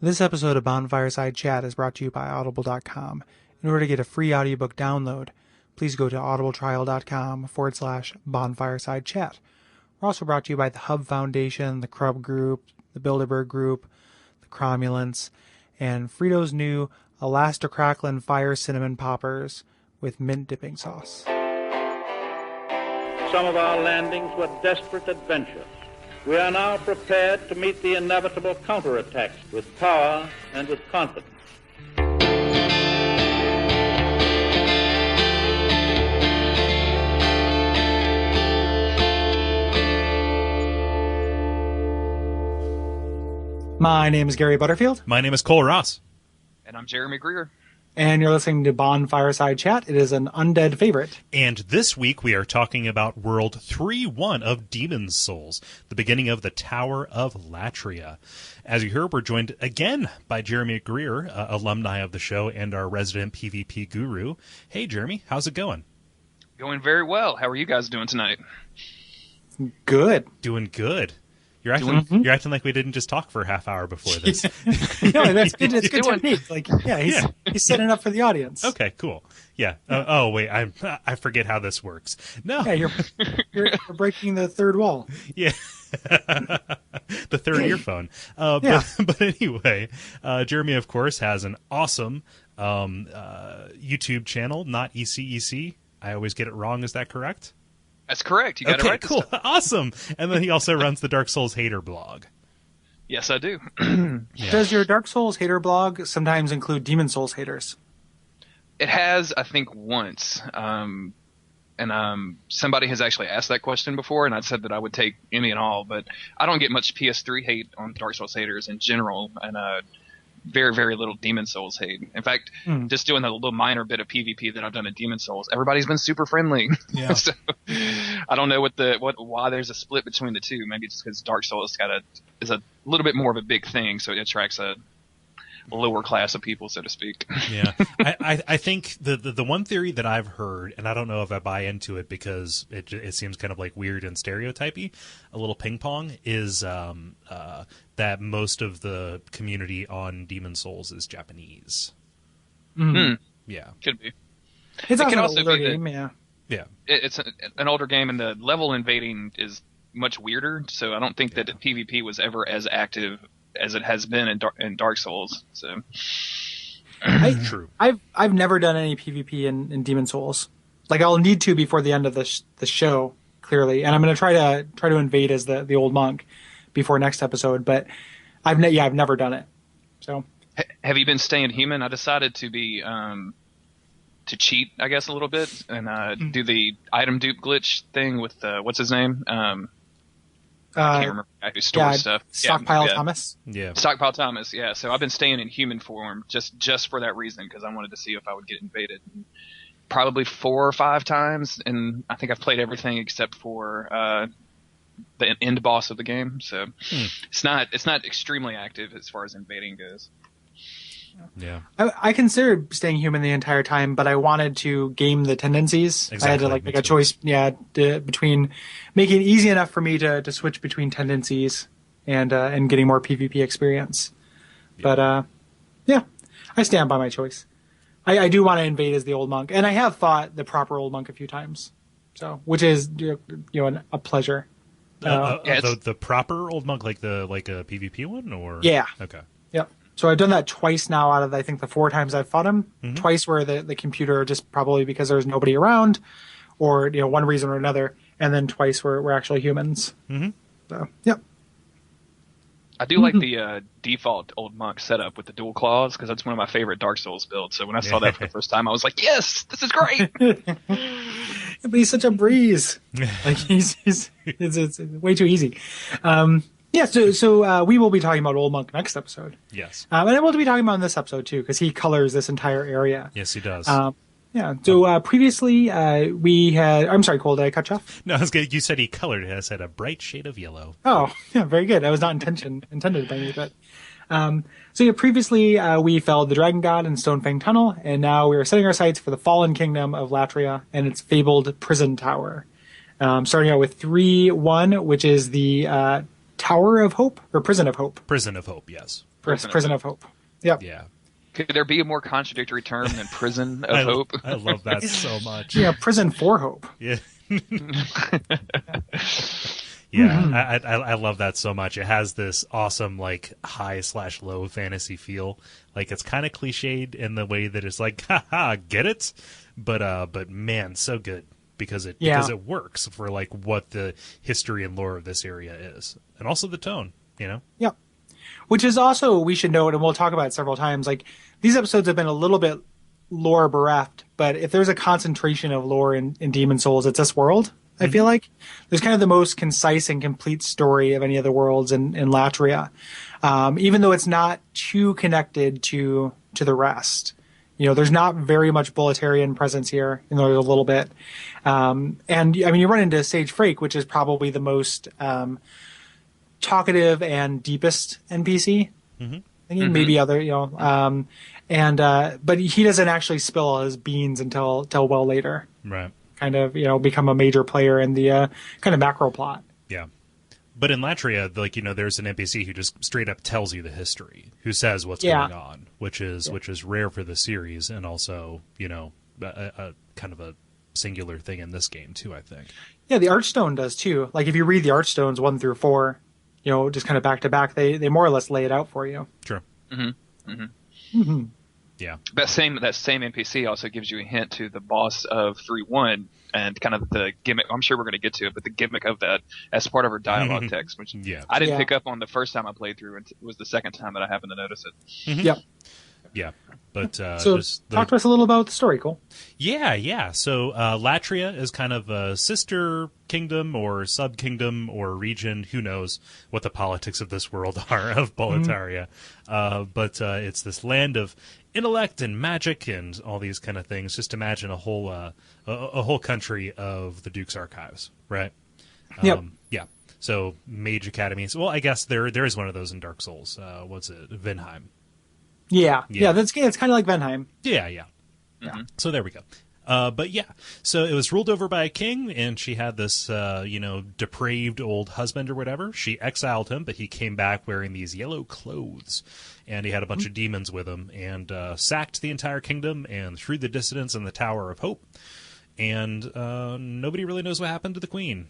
This episode of Bonfireside Chat is brought to you by Audible.com. In order to get a free audiobook download, please go to audibletrial.com/bonfireside chat. We're also brought to you by the Hub Foundation, the Krub Group, the Bilderberg Group, the Cromulants, and Frito's new Elasticracklin' Fire Cinnamon Poppers with mint dipping sauce. Some of our landings were desperate adventures. We are now prepared to meet the inevitable counterattacks with power and with confidence. My name is Gary Butterfield. My name is Kole Ross. And I'm Jeremy Greer. And you're listening to Bonfireside Chat. It is an undead favorite. And this week we are talking about World 3-1 of Demon's Souls, the beginning of the Tower of Latria. As you heard, we're joined again by Jeremy Greer, alumni of the show and our resident PvP guru. Hey, Jeremy, how's it going? Going very well. How are you guys doing tonight? Good. Doing good. You're acting like we didn't just talk for a half hour before this. No, that's good. It's good technique. Like, he's setting up for the audience. Okay, cool. Yeah. Wait, I forget how this works. No. Yeah, you're breaking the third wall. Yeah. The third earphone. But anyway, Jeremy, of course, has an awesome YouTube channel, not ECEC. I always get it wrong. Is that correct? That's correct. You got it right. Cool. Awesome. And then he also runs the Dark Souls hater blog. Yes, I do. Yeah. Does your Dark Souls hater blog sometimes include Demon Souls haters? It has, I think, once. And somebody has actually asked that question before, and I said that I would take any and all, but I don't get much PS3 hate on Dark Souls haters in general, and very, very little Demon Souls hate. In fact, just doing a little minor bit of PvP that I've done in Demon Souls, everybody's been super friendly. Yeah. So I don't know why there's a split between the two. Maybe it's because Dark Souls is a little bit more of a big thing, so it attracts a lower class of people, so to speak. Yeah. I think the one theory that I've heard, and I don't know if I buy into it because it seems kind of like weird and stereotypy, a little ping pong, is that most of the community on Demon Souls is Japanese. Mm-hmm. Yeah. Could be. It's also can an also older be game, yeah. Yeah. It's an older game, and the level invading is much weirder, so I don't think that PvP was ever as active as it has been in Dark Souls. So True. I've never done any PvP in Demon Souls. Like, I'll need to before the end of the show, clearly, and I'm going to try to invade as the old monk before next episode. But I've never done it. So have you been staying human? I decided to be to cheat, I guess, a little bit and do the item dupe glitch thing with what's his name. I can't remember who stores stuff. Stockpile Thomas. Yeah. Stockpile Thomas, yeah. So I've been staying in human form just for that reason, because I wanted to see if I would get invaded. Probably 4 or 5 times, and I think I've played everything except for the end boss of the game. So it's not extremely active as far as invading goes. Yeah. I considered staying human the entire time, but I wanted to game the tendencies. Exactly. I had to make a choice, between making it easy enough for me to switch between tendencies and getting more PvP experience. Yeah. But I stand by my choice. I do want to invade as the old monk, and I have fought the proper old monk a few times, so which is a pleasure. The proper old monk, like a PvP one, or yeah. Okay. Yep. So I've done that twice now out of, I think, the 4 times I've fought him. Mm-hmm. Twice where the computer, just probably because there's nobody around, or one reason or another, and then twice where we're actually humans. Mm-hmm. So, yep. I do like the default old monk setup with the dual claws, because that's one of my favorite Dark Souls builds. So when I saw that for the first time, I was like, yes, this is great! But he's such a breeze. Like it's way too easy. Yeah, so we will be talking about Old Monk next episode. Yes. And I will be talking about in this episode, too, because he colors this entire area. Yes, he does. Yeah, so previously we had... I'm sorry, Kole, did I cut you off? No, I was good. You said he colored it. I said a bright shade of yellow. Oh, yeah, very good. That was not intended by me, but... So yeah, previously we felled the Dragon God in Stonefang Tunnel, and now we are setting our sights for the fallen kingdom of Latria and its fabled prison tower. Starting out with 3-1, which is the... Tower of Hope or Prison of Hope? Prison of Hope, yes. Prison of Hope. Yep. Yeah. Could there be a more contradictory term than Prison of Hope? I love that so much. Yeah, Prison for Hope. Yeah. Yeah, I love that so much. It has this awesome like high/low fantasy feel. Like it's kind of cliched in the way that it's like, haha, get it? But man, so good because it works for like what the history and lore of this area is, and also the tone. Yep. Which is also, we should note, and we'll talk about it several times, like these episodes have been a little bit lore bereft, but if there's a concentration of lore in Demon Souls, it's this world. I feel like there's kind of the most concise and complete story of any of the worlds in Latria, even though it's not too connected to the rest. There's not very much Bulletarian presence here, there's a little bit. And I mean, you run into Sage Frake, which is probably the most talkative and deepest NPC. Maybe other, but he doesn't actually spill all his beans until well later. Right. Kind of, become a major player in the kind of macro plot. Yeah. But in Latria, like, there's an NPC who just straight up tells you the history, who says what's going on, which is rare for the series, and also, a kind of a singular thing in this game too, I think. Yeah, the Archstone does too. Like if you read the Archstones 1 through 4, just kind of back to back, they more or less lay it out for you. True. Yeah. That same NPC also gives you a hint to the boss of 3-1 and kind of the gimmick. I'm sure we're going to get to it, but the gimmick of that as part of her dialogue text, which I didn't pick up on the first time I played through, and it was the second time that I happened to notice it. Yep. Yeah. But so talk to us a little about the story, Cole. Yeah. So Latria is kind of a sister kingdom or sub-kingdom or region. Who knows what the politics of this world are of Boletaria. But it's this land of intellect and magic and all these kind of things. Just imagine a whole country of the Duke's archives, right? Yep. Yeah. So mage academies. Well, I guess there is one of those in Dark Souls. What's it? Vinheim. Yeah. It's kind of like Venheim. Yeah. So there we go. But yeah, so it was ruled over by a king, and she had this, depraved old husband or whatever. She exiled him, but he came back wearing these yellow clothes, and he had a bunch of demons with him, and sacked the entire kingdom and threw the dissidents in the Tower of Hope. And nobody really knows what happened to the queen.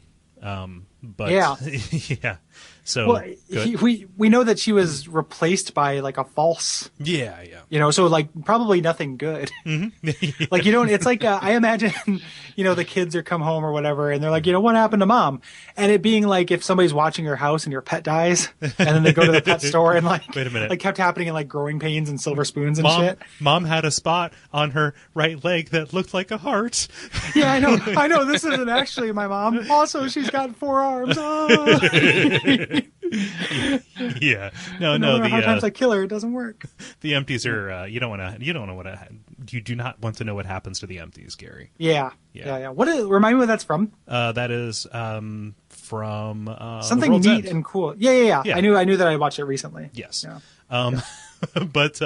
But yeah. So we know that she was replaced by like a false. Yeah. So like probably nothing good. Like it's like I imagine the kids are come home or whatever, and they're like, what happened to mom? And it being like if somebody's watching your house and your pet dies, and then they go to the pet store and like wait a minute, like kept happening in like growing pains and silver spoons and shit. Mom had a spot on her right leg that looked like a heart. Yeah, I know. This isn't actually my mom. Also, she's got 4 arms. Oh. Yeah. No. How times I kill her, it doesn't work. The empties are. You do not want to know what happens to the empties, Gary. Yeah. Remind me what that's from. That is from something neat End. And cool. Yeah. I knew that I watched it recently. Yes. Yeah. But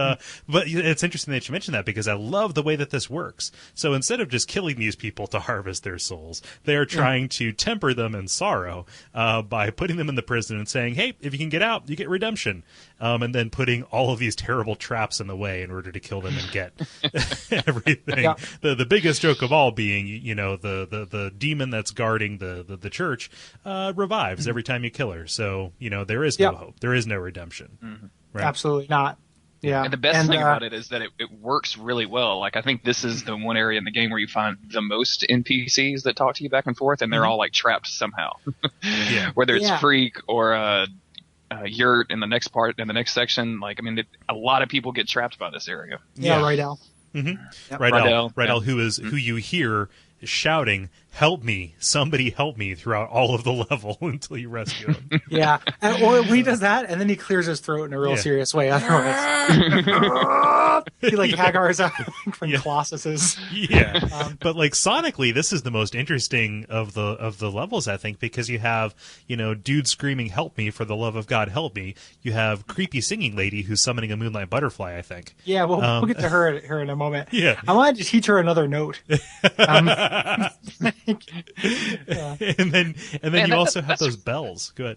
it's interesting that you mentioned that, because I love the way that this works. So instead of just killing these people to harvest their souls, they are trying to temper them in sorrow by putting them in the prison and saying, hey, if you can get out, you get redemption. And then putting all of these terrible traps in the way in order to kill them and get everything. Yeah. The biggest joke of all being, the demon that's guarding the church revives every time you kill her. So, there is no hope. There is no redemption. Mm-hmm. Right? Absolutely not. Yeah. And the best thing about it is that it works really well. Like, I think this is the one area in the game where you find the most NPCs that talk to you back and forth, and they're all like trapped somehow. Yeah. Whether it's Freak or Yurt in the next section. Like, I mean, a lot of people get trapped by this area. Yeah, Rydell. Mm-hmm. Yep. Rydell, who you hear shouting, "Help me! Somebody help me!" throughout all of the level until you rescue him. Yeah, or he does that, and then he clears his throat in a real serious way. Otherwise, he like Hagar's out from Colossus's. Yeah, but like sonically, this is the most interesting of the levels, I think, because you have dude screaming, "Help me! For the love of God, help me!" You have creepy singing lady who's summoning a moonlight butterfly, I think. Yeah, we'll get to her in a moment. Yeah, I wanted to teach her another note. And then you also have those bells. Go ahead.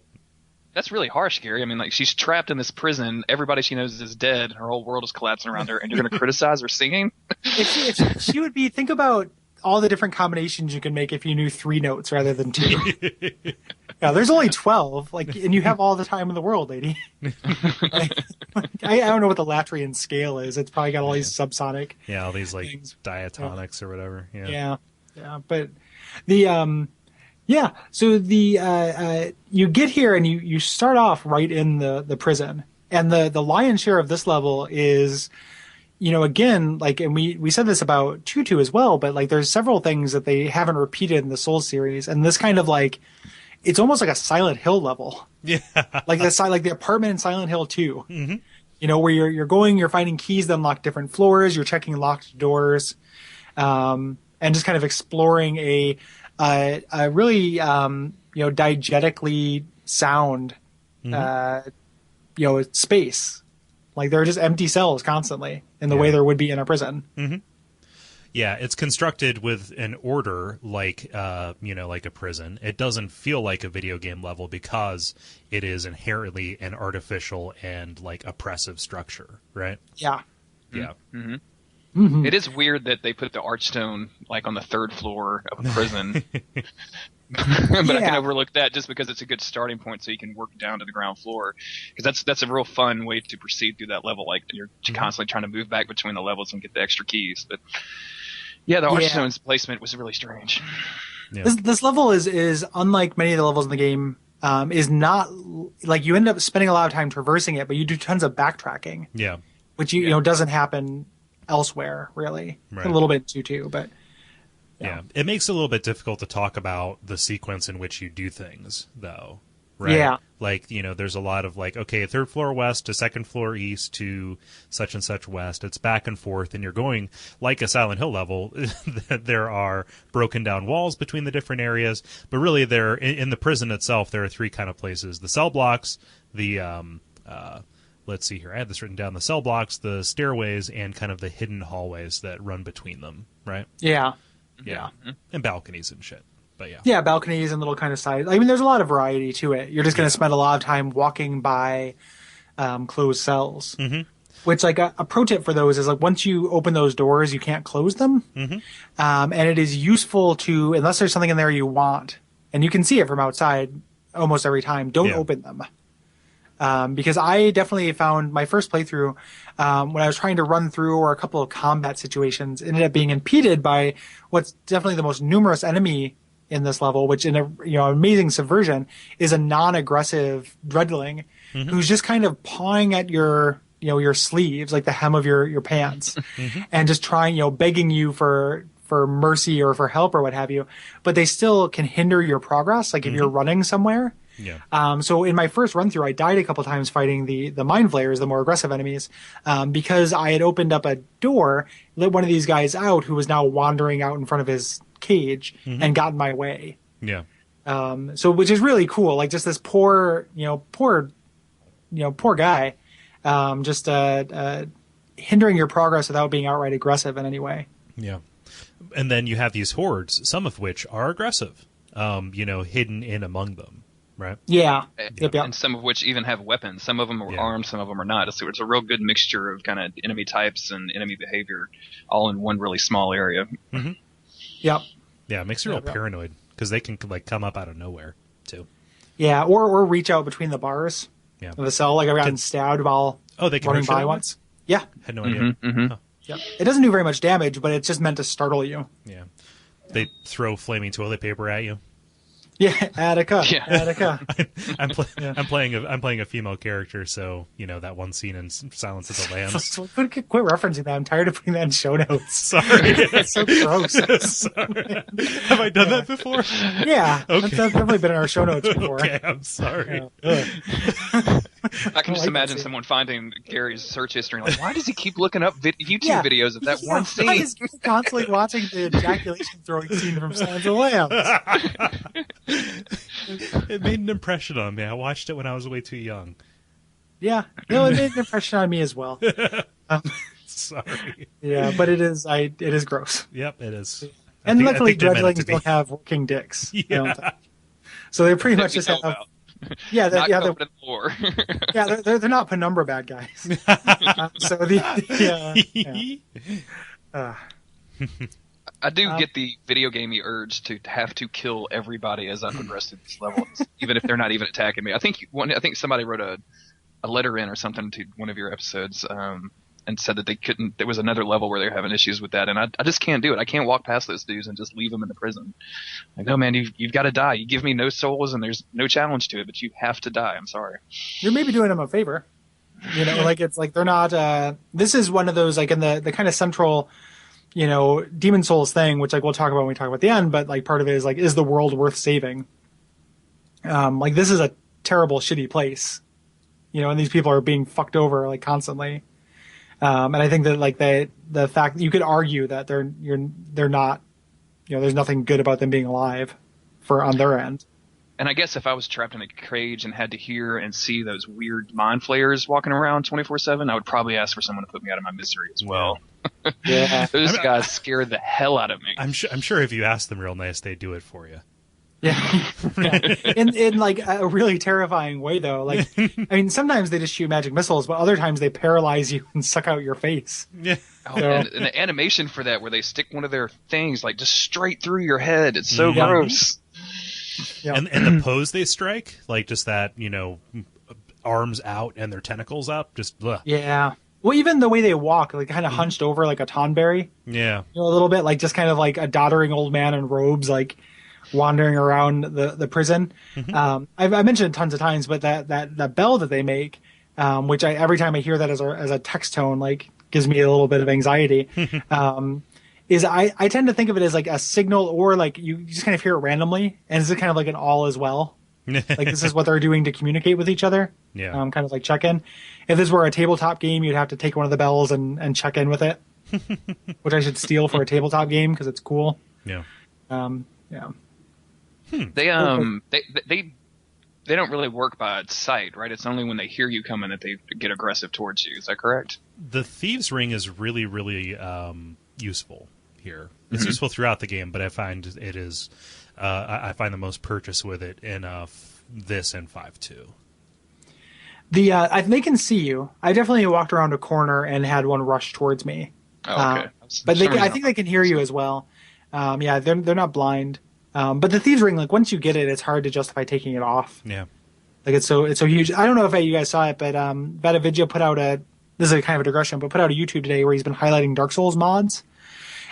That's really harsh, Gary. I mean, like, she's trapped in this prison. Everybody she knows is dead. Her whole world is collapsing around her, and you're going to criticize her singing? If she would be, think about all the different combinations you can make if you knew 3 notes rather than 2. Yeah, there's only 12, and you have all the time in the world, lady. I don't know what the Latrian scale is. It's probably got all these subsonic. Yeah, all these things. diatonics or whatever. Yeah, but the so the you get here and you start off right in the prison, and the lion's share of this level is, again, and we said this about Tutu as well, but there's several things that they haven't repeated in the Souls series, and this kind of it's almost like a Silent Hill level. Yeah. Like the apartment in Silent Hill 2. Mm-hmm. Where you're finding keys that unlock different floors, you're checking locked doors, and just kind of exploring a really diegetically sound space. There are just empty cells constantly in the way there would be in a prison. Mm-hmm. Yeah, it's constructed with an order like a prison. It doesn't feel like a video game level because it is inherently an artificial and oppressive structure, right? Yeah. Yeah. Mm-hmm. Mm-hmm. It is weird that they put the archstone on the 3rd floor of a prison. But I can overlook that just because it's a good starting point, so you can work down to the ground floor. Because that's a real fun way to proceed through that level. You're constantly trying to move back between the levels and get the extra keys. But yeah, the archstone's placement was really strange. Yeah. This level is unlike many of the levels in the game. Is not you end up spending a lot of time traversing it, but you do tons of backtracking. Yeah, which doesn't happen elsewhere really. Right. A little bit too, but. Yeah, it makes it a little bit difficult to talk about the sequence in which you do things, though. Right? Yeah. There's a lot of 3rd floor west to 2nd floor east to such and such west. It's back and forth, and you're going like a Silent Hill level. There are broken down walls between the different areas, but really there in the prison itself, there are 3 kind of places: the cell blocks, the let's see here, I had this written down: the cell blocks, the stairways, and kind of the hidden hallways that run between them. Right? Yeah. Yeah, and balconies and shit. But yeah, balconies and little kind of side. There's a lot of variety to it. You're just going to spend a lot of time walking by closed cells. Mm-hmm. Which, a pro tip for those is once you open those doors, you can't close them. Mm-hmm. And it is useful to, unless there's something in there you want, and you can see it from outside almost every time, don't open them. Because I definitely found my first playthrough, when I was trying to run through, or a couple of combat situations, ended up being impeded by what's definitely the most numerous enemy in this level, which in amazing subversion is a non-aggressive dreadling who's just kind of pawing at your sleeves, the hem of your pants, and just trying, begging you for mercy or for help or what have you. But they still can hinder your progress, if you're running somewhere. Yeah. So in my first run through, I died a couple times fighting the mind flayers, the more aggressive enemies, because I had opened up a door, let one of these guys out who was now wandering out in front of his cage and got in my way. Yeah. So which is really cool. Just this poor guy, just hindering your progress without being outright aggressive in any way. Yeah. And then you have these hordes, some of which are aggressive, hidden in among them. Right. Yeah. Yep. And some of which even have weapons. Some of them are armed, some of them are not. It's a real good mixture of kind of enemy types and enemy behavior, all in one really small area. Mm-hmm. Yep. Yeah, it makes you real paranoid because they can come up out of nowhere too. Yeah, or reach out between the bars of the cell. I've gotten stabbed while they can running by once. Yeah. Had no idea. Mm-hmm. Huh. Yep. It doesn't do very much damage, but it's just meant to startle you. Yeah. They throw flaming toilet paper at you. Yeah, Attica. I'm playing a female character, so that one scene in Silence of the Lambs. Quit referencing that. I'm tired of putting that in show notes. Sorry, it's so gross. Sorry. Have I done that before? Yeah, okay. That's definitely been in our show notes before. Okay, I'm sorry. I can just imagine someone finding Gary's search history and why does he keep looking up YouTube videos of that one scene? Why is he constantly watching the ejaculation throwing scene from Silence of the Lambs? It made an impression on me. I watched it when I was way too young. Yeah, it made an impression on me as well. Sorry. Yeah, but it is gross. Yep, it is. And luckily, dreadlings don't have working dicks. Yeah. So they pretty much just have Yeah, Not yeah, going to the war. yeah. They're not Penumbra bad guys. So yeah. Uh, I do um, get the video gamey urge to have to kill everybody as I progress through this level, even if they're not even attacking me. I think somebody wrote a letter in or something to one of your episodes, and said that they couldn't. There was another level where they're having issues with that, and I just can't do it. I can't walk past those dudes and just leave them in the prison. Like, no, man, you've got to die. You give me no souls, and there's no challenge to it, but you have to die. I'm sorry. you're maybe doing them a favor. Like it's like they're not. This is one of those like in the kind of central, Demon Souls thing, which like we'll talk about when we talk about the end. But like part of it is like, is the world worth saving? Like this is a terrible, shitty place, and these people are being fucked over like constantly. And I think that like the fact you could argue that they're not, there's nothing good about them being alive on their end. And I guess if I was trapped in a cage and had to hear and see those weird mind flayers walking around 24/7, I would probably ask for someone to put me out of my misery as well. Yeah. Those guys scared the hell out of me. I'm sure if you asked them real nice, they'd do it for you. Yeah. In like a really terrifying way though. Like, I mean, sometimes they just shoot magic missiles, but other times they paralyze you and suck out your face. Yeah. Oh, and the animation for that, where they stick one of their things like just straight through your head, it's so gross. Yeah. And the pose they strike, like just that, arms out and their tentacles up, just bleh. Yeah. Well, even the way they walk, like kind of hunched over like a tonberry. Yeah. A little bit, like just kind of like a doddering old man in robes, like wandering around the prison. Mm-hmm. I mentioned it tons of times, but that bell that they make, which every time I hear that as a text tone, like gives me a little bit of anxiety. Is I tend to think of it as like a signal, or like you just kind of hear it randomly, and it's kind of like an all is well. Like this is what they're doing to communicate with each other. Yeah. Kind of like check in. If this were a tabletop game, you'd have to take one of the bells and check in with it, which I should steal for a tabletop game because it's cool. Yeah. Yeah. They don't really work by sight, right? It's only when they hear you coming that they get aggressive towards you. Is that correct? The Thieves' Ring is really, really useful here. It's useful throughout the game, but I find it is. I find the most purchase with it in this and 5.2. They can see you. I definitely walked around a corner and had one rush towards me. Oh, okay. But I think they can hear you as well. Yeah, they're not blind. But the Thieves' Ring, like once you get it, it's hard to justify taking it off. Yeah. Like it's so huge. I don't know if you guys saw it, but Vatavidya put out this is a kind of a digression, but put out a YouTube today where he's been highlighting Dark Souls mods.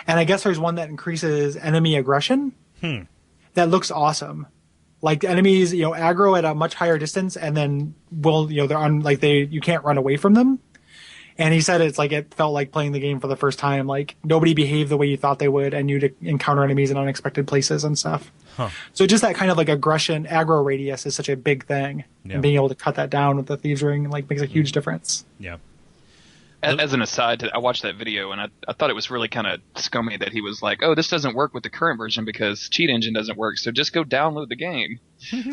And I guess there's one that increases enemy aggression. That looks awesome. Like enemies, aggro at a much higher distance, and then they're on you can't run away from them. And he said it felt like playing the game for the first time. Like nobody behaved the way you thought they would, and you'd encounter enemies in unexpected places and stuff. Huh. So just that kind of like aggro radius is such a big thing, Yeah. and being able to cut that down with the Thieves' Ring makes a huge difference. Yeah. As an aside, I watched that video and I thought it was really kind of scummy that he was like, "Oh, this doesn't work with the current version because Cheat Engine doesn't work, so just go download the game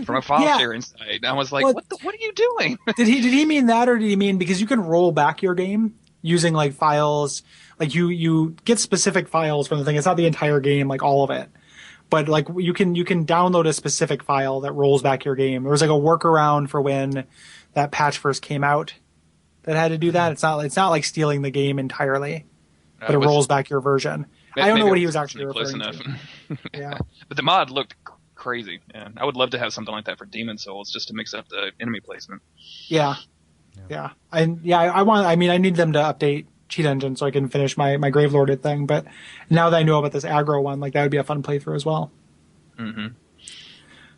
from a file sharing site." And I was like, "What are you doing?" Did he mean that, or did he mean because you can roll back your game using files, like you get specific files from the thing. It's not the entire game, like all of it, but like you can download a specific file that rolls back your game. There was like a workaround for when that patch first came out that had to do that. It's not like stealing the game entirely, but it rolls back your version. I don't know what he was actually referring to. Yeah, but the mod looked crazy. Yeah. I would love to have something like that for Demon Souls, just to mix up the enemy placement. Yeah. I need them to update Cheat Engine so I can finish my Gravelorded thing. But now that I know about this aggro one, that would be a fun playthrough as well. Mm-hmm.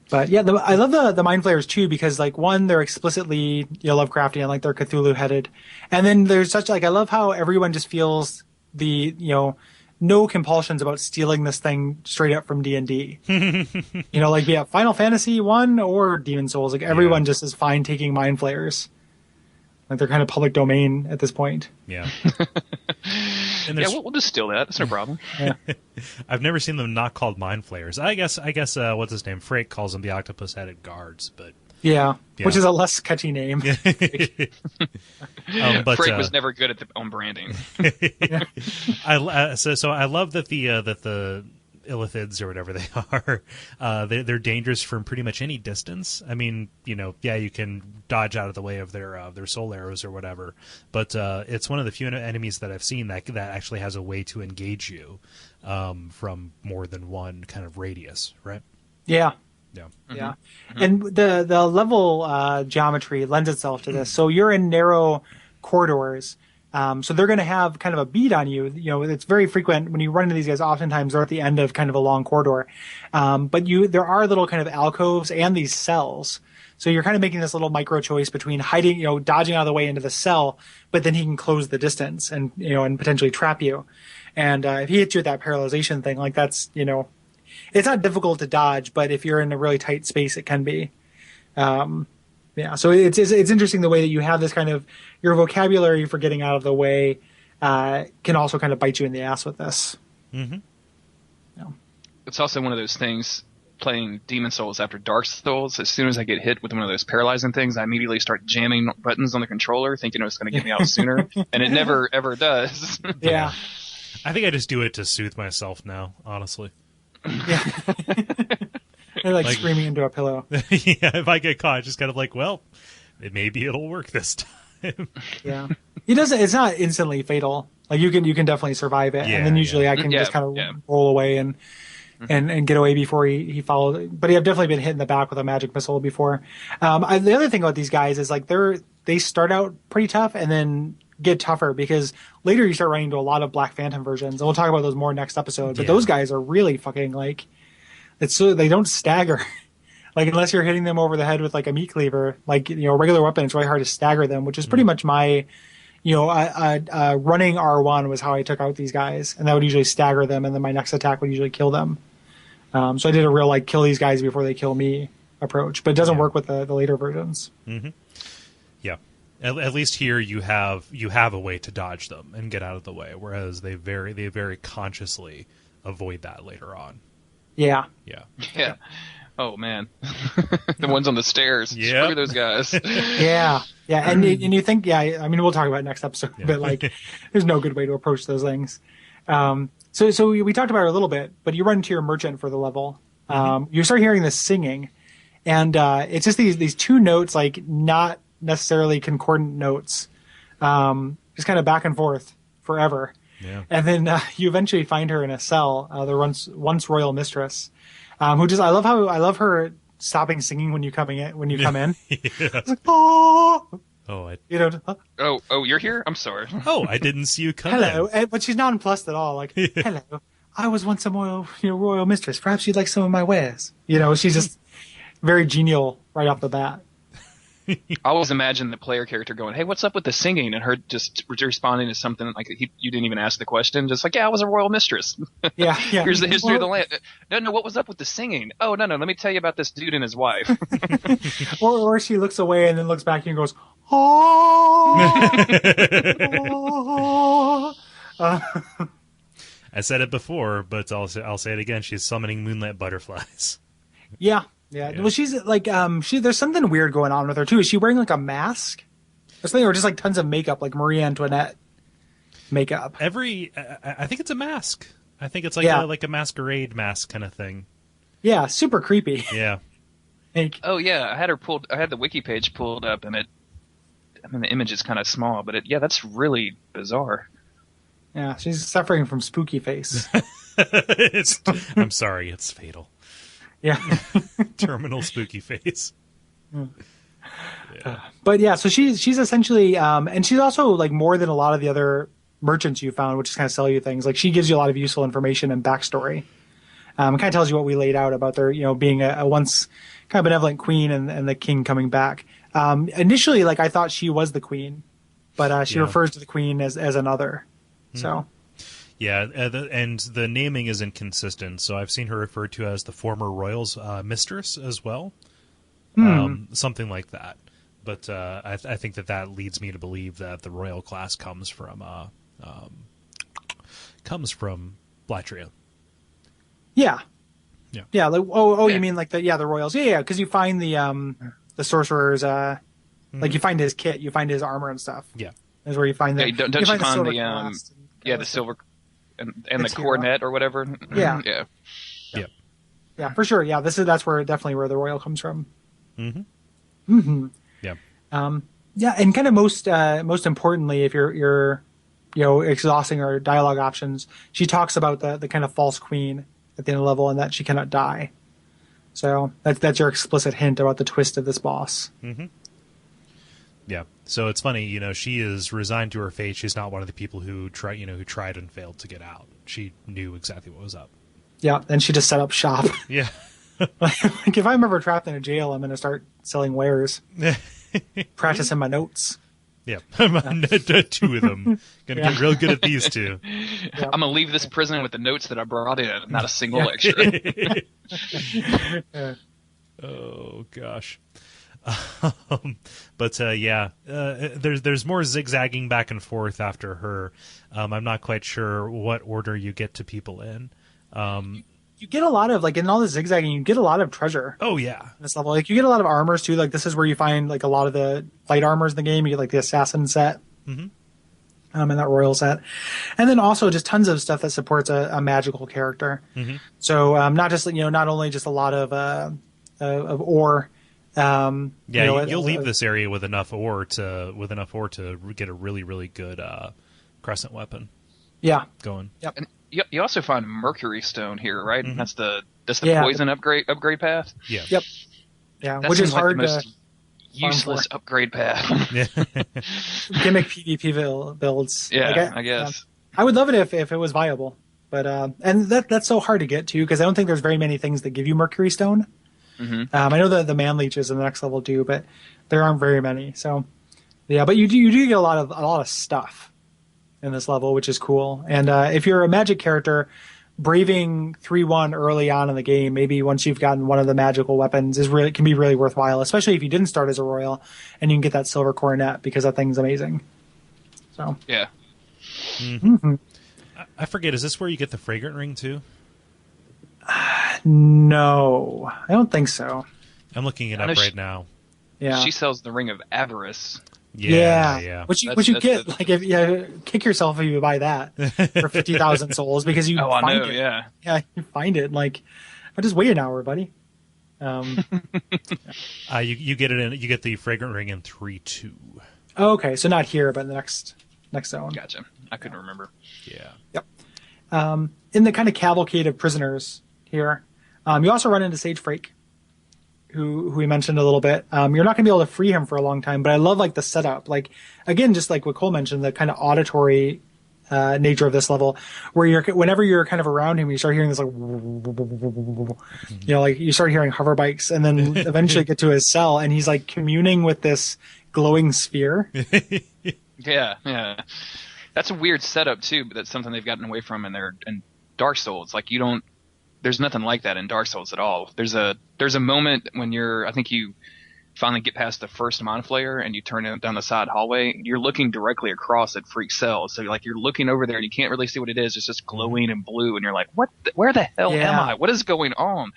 But yeah, I love the Mind Flayers too, because one, they're explicitly Lovecraftian, like they're Cthulhu headed, and then there's such I love how everyone just feels the no compulsions about stealing this thing straight up from D&D. Final Fantasy 1 or Demon Souls, everyone just is fine taking Mind Flayers. Like they're kind of public domain at this point. Yeah. And we'll just steal that. That's no problem. Yeah. I've never seen them not called Mind Flayers. I guess what's his name? Frake calls them the octopus-headed guards, but yeah, which is a less catchy name. But Frake was never good at on branding. So I love that the illithids or whatever they are, they're dangerous from pretty much any distance. I mean, you can dodge out of the way of their soul arrows or whatever, but it's one of the few enemies that I've seen that actually has a way to engage you from more than one kind of radius, right? Yeah. Yeah. Yeah. And the level geometry lends itself to this. So you're in narrow corridors. So they're going to have kind of a bead on you. It's very frequent when you run into these guys. Oftentimes they're at the end of kind of a long corridor. But there are little kind of alcoves and these cells. So you're kind of making this little micro choice between hiding, dodging out of the way into the cell, but then he can close the distance and, and potentially trap you. And if he hits you with that paralyzation thing, like that's, it's not difficult to dodge, but if you're in a really tight space, it can be. Yeah, so it's interesting the way that you have this kind of your vocabulary for getting out of the way can also kind of bite you in the ass with this. Mm-hmm. Yeah. It's also one of those things. Playing Demon Souls after Dark Souls, as soon as I get hit with one of those paralyzing things, I immediately start jamming buttons on the controller, thinking it's going to get me out sooner, and it never ever does. Yeah, I think I just do it to soothe myself now, honestly. Yeah. They're like screaming into a pillow. Yeah, if I get caught, just kind of like, well, maybe it'll work this time. Yeah, it's not instantly fatal. Like you can definitely survive it, and then usually I can just kind of roll away and get away before he followed. But I've definitely been hit in the back with a magic missile before. The other thing about these guys is like they start out pretty tough and then get tougher because later you start running into a lot of Black Phantom versions, and we'll talk about those more next episode. But those guys are really fucking like. It's so they don't stagger, like unless you're hitting them over the head with like a meat cleaver, like a regular weapon. It's really hard to stagger them, which is pretty much my, running R1 was how I took out these guys, and that would usually stagger them, and then my next attack would usually kill them. So I did a real like kill these guys before they kill me approach, but it doesn't work with the later versions. Mm-hmm. Yeah, at least here you have a way to dodge them and get out of the way, whereas they very consciously avoid that later on. Yeah. Yeah. Oh man, the ones on the stairs. Yeah. Screw those guys. Yeah. And you think, I mean, we'll talk about it next episode, but like, there's no good way to approach those things. So we talked about it a little bit, but you run into your merchant for the level. You start hearing this singing, and it's just these two notes, like not necessarily concordant notes, just kind of back and forth forever. Yeah. And then you eventually find her in a cell, the once royal mistress, who just I love her stopping singing when you come in. It's like, oh, Oh, you're here? I'm sorry. Oh, I didn't see you come. Hello, but she's nonplussed at all. Like, hello, I was once a royal mistress. Perhaps you'd like some of my wares. She's just very genial right off the bat. I always imagine the player character going, "Hey, what's up with the singing?" and her just responding to something like you didn't even ask the question, just like, "Yeah, I was a royal mistress." Yeah. Here's the history of the land. No, what was up with the singing? Oh, no, let me tell you about this dude and his wife. or she looks away and then looks back and goes, "Oh." I said it before, but I'll say it again. She's summoning moonlit butterflies. Yeah. Well, she's like, there's something weird going on with her too. Is she wearing like a mask or something, or just like tons of makeup, like Marie Antoinette makeup? I think it's a mask. I think it's like a masquerade mask kind of thing. Yeah, super creepy. Yeah. Oh yeah, I had the wiki page pulled up, and the image is kind of small, but that's really bizarre. Yeah, she's suffering from spooky face. I'm sorry, it's fatal. Yeah. Terminal spooky face. Yeah. But yeah, so she's essentially, and she's also like more than a lot of the other merchants you found, which is kind of sell you things. Like she gives you a lot of useful information and backstory. It kind of tells you what we laid out about their, being a once kind of benevolent queen and the king coming back. Initially, like I thought she was the queen, but she refers to the queen as another. So. Yeah, and the naming is inconsistent. So I've seen her referred to as the former royal's mistress as well, something like that. But I think that leads me to believe that the royal class comes from Blatria. Yeah. Yeah. Like you mean like the royals? Yeah. Because you find the sorcerers. Like you find his kit, you find his armor and stuff. Yeah. Is where you find that. Don't you find the silver. and the It's hero. coronet or whatever. Yeah. Yeah. Yeah. Yeah, for sure. Yeah, that's where definitely where the royal comes from. Yeah. Yeah, and kind of most importantly, if you're exhausting her dialogue options, she talks about the kind of false queen at the end of the level and that she cannot die. So that's your explicit hint about the twist of this boss. Yeah. So it's funny, she is resigned to her fate. She's not one of the people who tried and failed to get out. She knew exactly what was up. Yeah, and she just set up shop. Yeah. Like if I'm ever trapped in a jail, I'm going to start selling wares, practicing my notes. Yeah. 2 of them. Gonna get real good at these two. Yeah. I'm gonna leave this prison with the notes that I brought in, not a single extra. Oh gosh. But there's more zigzagging back and forth after her. I'm not quite sure what order you get to people in. You get a lot of, like, in all the zigzagging, you get a lot of treasure. Oh yeah. In this level, like, you get a lot of armors too. Like, this is where you find like a lot of the light armors in the game. You get like the assassin set, and that royal set, and then also just tons of stuff that supports a magical character. So not just not only just a lot of ore. You'll leave this area with enough ore to get a really, really good crescent weapon. Yeah. Going. Yep. And you also find mercury stone here, right? That's the Yeah. poison upgrade path. Yeah. Yep. Yeah, That which is seems like hard the most to useless upgrade path. gimmick PvP builds. Yeah, Like, I guess. I would love it if it was viable, but and that's so hard to get to because I don't think there's very many things that give you mercury stone. I know the man leeches in the next level do, but there aren't very many. So yeah, but you do get a lot of stuff in this level, which is cool. And if you're a magic character, braving 3-1 early on in the game, maybe once you've gotten one of the magical weapons, can be really worthwhile, especially if you didn't start as a royal and you can get that silver coronet because that thing's amazing. So Yeah. I forget. Is this where you get the fragrant ring too? No, I don't think so. I'm looking it I up know right now. Yeah. She sells the ring of avarice. Yeah. Which you That's get the- like if you kick yourself if you buy that for 50,000 souls because you Oh, I find know. it. Yeah. Yeah, you find it. Like, I just wait an hour, buddy. You get it in. You get the fragrant ring in 3-2. Oh, okay, so not here, but in the next zone. Gotcha. I couldn't remember. Yeah. Yep. In the kind of cavalcade of prisoners here, you also run into Sage Frake, who we mentioned a little bit. You're not going to be able to free him for a long time, but I love like the setup. Like again, just like what Kole mentioned, the kind of auditory nature of this level, where whenever you're kind of around him, you start hearing this like, like you start hearing hover bikes, and then eventually get to his cell, and he's like communing with this glowing sphere. Yeah. That's a weird setup too, but that's something they've gotten away from in Dark Souls. Like there's nothing like that in Dark Souls at all. There's a moment when I think you finally get past the first Mind Flayer and you turn down the side hallway. You're looking directly across at Freak's cell, so you're looking over there and you can't really see what it is. It's just glowing and blue, and you're like, "What? Where the hell am I? What is going on?"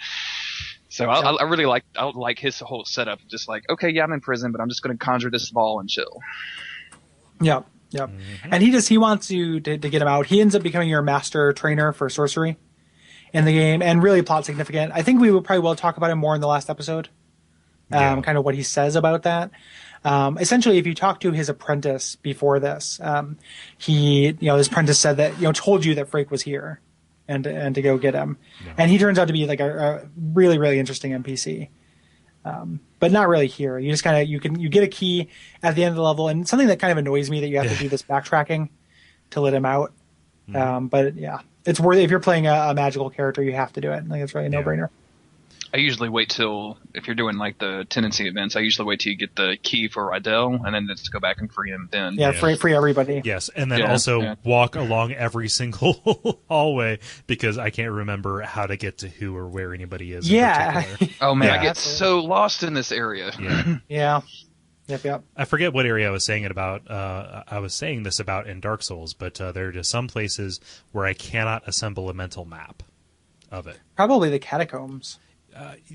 So I really like his whole setup. Just like, okay, yeah, I'm in prison, but I'm just going to conjure this ball and chill. Yep. And he wants you to get him out. He ends up becoming your master trainer for sorcery in the game, and really plot significant. I think we will probably talk about him more in the last episode. Kind of what he says about that. Essentially, if you talk to his apprentice before this, his apprentice said that, told you that Frake was here and to go get him. Yeah. And he turns out to be like a really, really interesting NPC. But not really here. You just kind of, you get a key at the end of the level, and something that kind of annoys me that you have to do this backtracking to let him out. But yeah, it's worth it. If you're playing a magical character, you have to do it. Like, it's really a no-brainer. I usually wait till, if you're doing like the tendency events, I usually wait till you get the key for Rydell, and then just go back and free him then. Yeah, free everybody. Yes, and then also walk along every single hallway, because I can't remember how to get to who or where anybody is. Yeah. Oh man, I get so lost in this area. Yeah. Yep. I forget what area I was saying it about. I was saying this about in Dark Souls, but there are just some places where I cannot assemble a mental map of it. Probably the catacombs.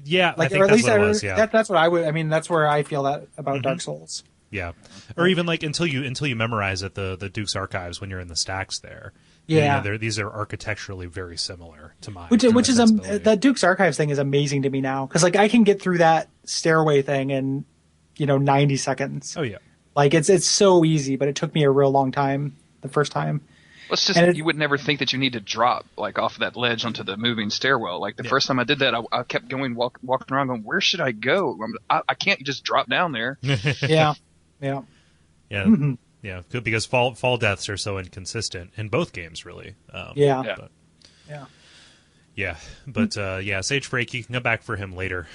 Yeah, like, I think or at that's least what it was. Yeah, that's what I would. I mean, that's where I feel that about Dark Souls. Yeah, or even like until you memorize it, the Duke's Archives when you're in the stacks there. Yeah. These are architecturally very similar to mine. Which is that Duke's Archives thing is amazing to me now, because like I can get through that stairway thing in 90 seconds. Oh yeah, like it's so easy, but it took me a real long time the first time. Well, it's just you would never think that you need to drop like off that ledge onto the moving stairwell. Like the first time I did that, I kept going walking around going, where should I go? I can't just drop down there. Yeah. Mm-hmm. Yeah, because fall deaths are so inconsistent in both games, really. But Sage Frake, you can come back for him later.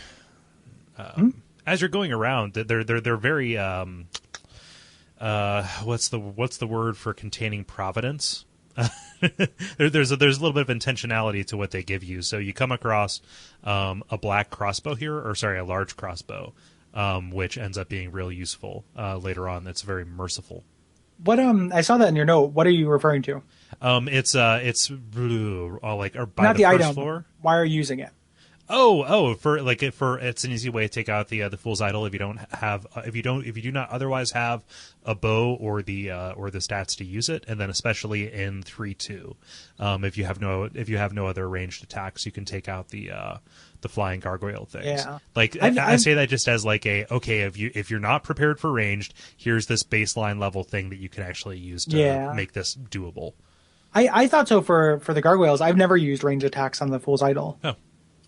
As you're going around, they're very what's the word for containing providence? There's a little bit of intentionality to what they give you. So you come across a black crossbow here, a large crossbow, which ends up being real useful later on. That's very merciful. What I saw that in your note. What are you referring to? It's blue, like or by not the first item. Floor. Why are you using it? For it's an easy way to take out the Fool's Idol if you do not otherwise have a bow or the stats to use it, and then especially in 3-2, if you have no other ranged attacks, you can take out the flying gargoyle things. Yeah. Like I say that just as like if you're not prepared for ranged, here's this baseline level thing that you can actually use to make this doable. I thought so for the gargoyles. I've never used ranged attacks on the Fool's Idol. Oh.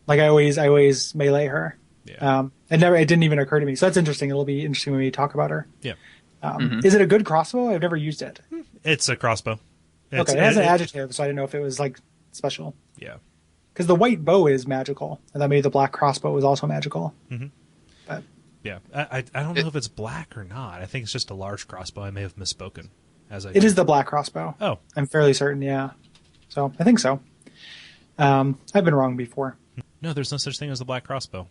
Like I always melee her. Yeah. It didn't even occur to me. So that's interesting. It'll be interesting when we talk about her. Yeah. Is it a good crossbow? I've never used it. It's a crossbow. It has an adjective, so I didn't know if it was like special. Yeah. Because the white bow is magical, and then maybe the black crossbow is also magical. Mm-hmm. But yeah, I don't know if it's black or not. I think it's just a large crossbow. I may have misspoken. It is the black crossbow. Oh, I'm fairly certain. Yeah. So I think so. I've been wrong before. No, there's no such thing as the black crossbow.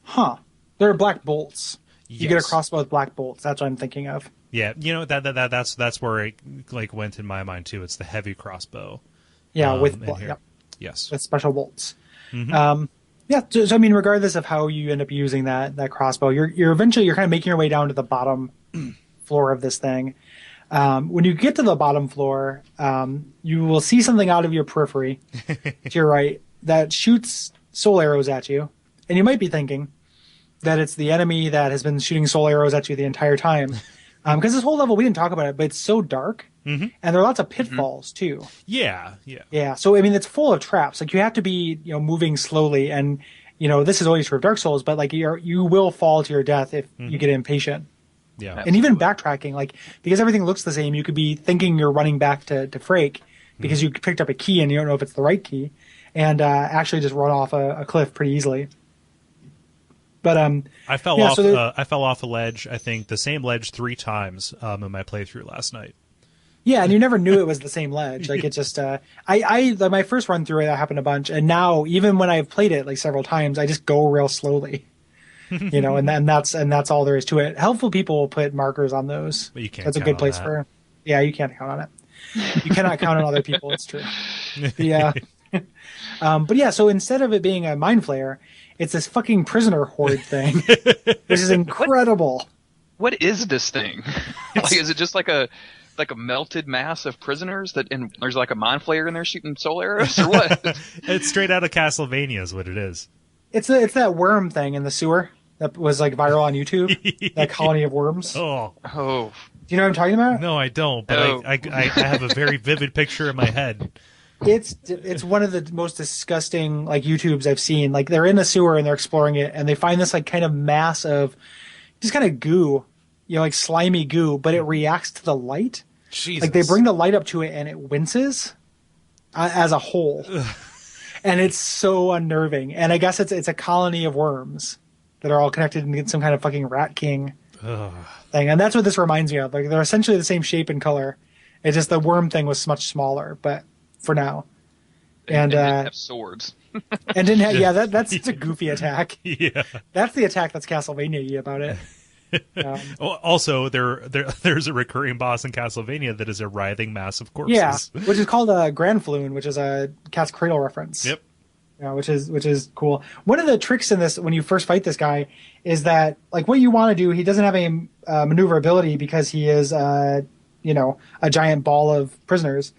Huh. There are black bolts. Yes. You get a crossbow with black bolts. That's what I'm thinking of. Yeah, that's where it like went in my mind too. It's the heavy crossbow. Yeah, with yes, with special bolts. Mm-hmm. So I mean, regardless of how you end up using that crossbow, you're eventually kind of making your way down to the bottom floor of this thing. When you get to the bottom floor, you will see something out of your periphery to your right that shoots soul arrows at you, and you might be thinking that it's the enemy that has been shooting soul arrows at you the entire time. Because this whole level, we didn't talk about it, but it's so dark, and there are lots of pitfalls too. Yeah. So I mean, it's full of traps. Like you have to be, moving slowly, and this is always true of Dark Souls, but like you will fall to your death if you get impatient. Yeah, and even backtracking, like because everything looks the same, you could be thinking you're running back to Frake because you picked up a key and you don't know if it's the right key, and actually just run off a cliff pretty easily. But I fell off. I fell off a ledge. I think the same ledge 3 times in my playthrough last night. Yeah, and you never knew it was the same ledge. Like it just, my first run through it, that happened a bunch, and now even when I've played it like several times, I just go real slowly. And that's all there is to it. Helpful people will put markers on those. But you can't. That's a good place for. Yeah, you can't count on it. You cannot count on other people. It's true. Yeah. But yeah, so instead of it being a mind flayer, it's this fucking prisoner horde thing, which is incredible. What is this thing? Like, is it just like a melted mass of prisoners and there's like a mind flayer in there shooting soul arrows, or what? It's straight out of Castlevania is what it is. It's that worm thing in the sewer that was like viral on YouTube. That colony of worms. Oh. Do you know what I'm talking about? No, I don't. But I have a very vivid picture in my head. It's one of the most disgusting like YouTubes I've seen. Like they're in a sewer and they're exploring it, and they find this like kind of mass of just kind of goo, like slimy goo, but it reacts to the light. Jesus. Like they bring the light up to it and it winces as a whole. And it's so unnerving. And I guess it's a colony of worms that are all connected and get some kind of fucking rat king thing. And that's what this reminds me of. Like they're essentially the same shape and color. It's just the worm thing was much smaller, but for now. And didn't have swords. And didn't have, that's such a goofy attack. Yeah. That's the attack that's Castlevania-y about it. Also, there's a recurring boss in Castlevania that is a writhing mass of corpses. Yeah, which is called a Grand Floon, which is a Cat's Cradle reference. Yep. Yeah, which is cool. One of the tricks in this when you first fight this guy is that like what you want to do, he doesn't have any maneuverability because he is a giant ball of prisoners.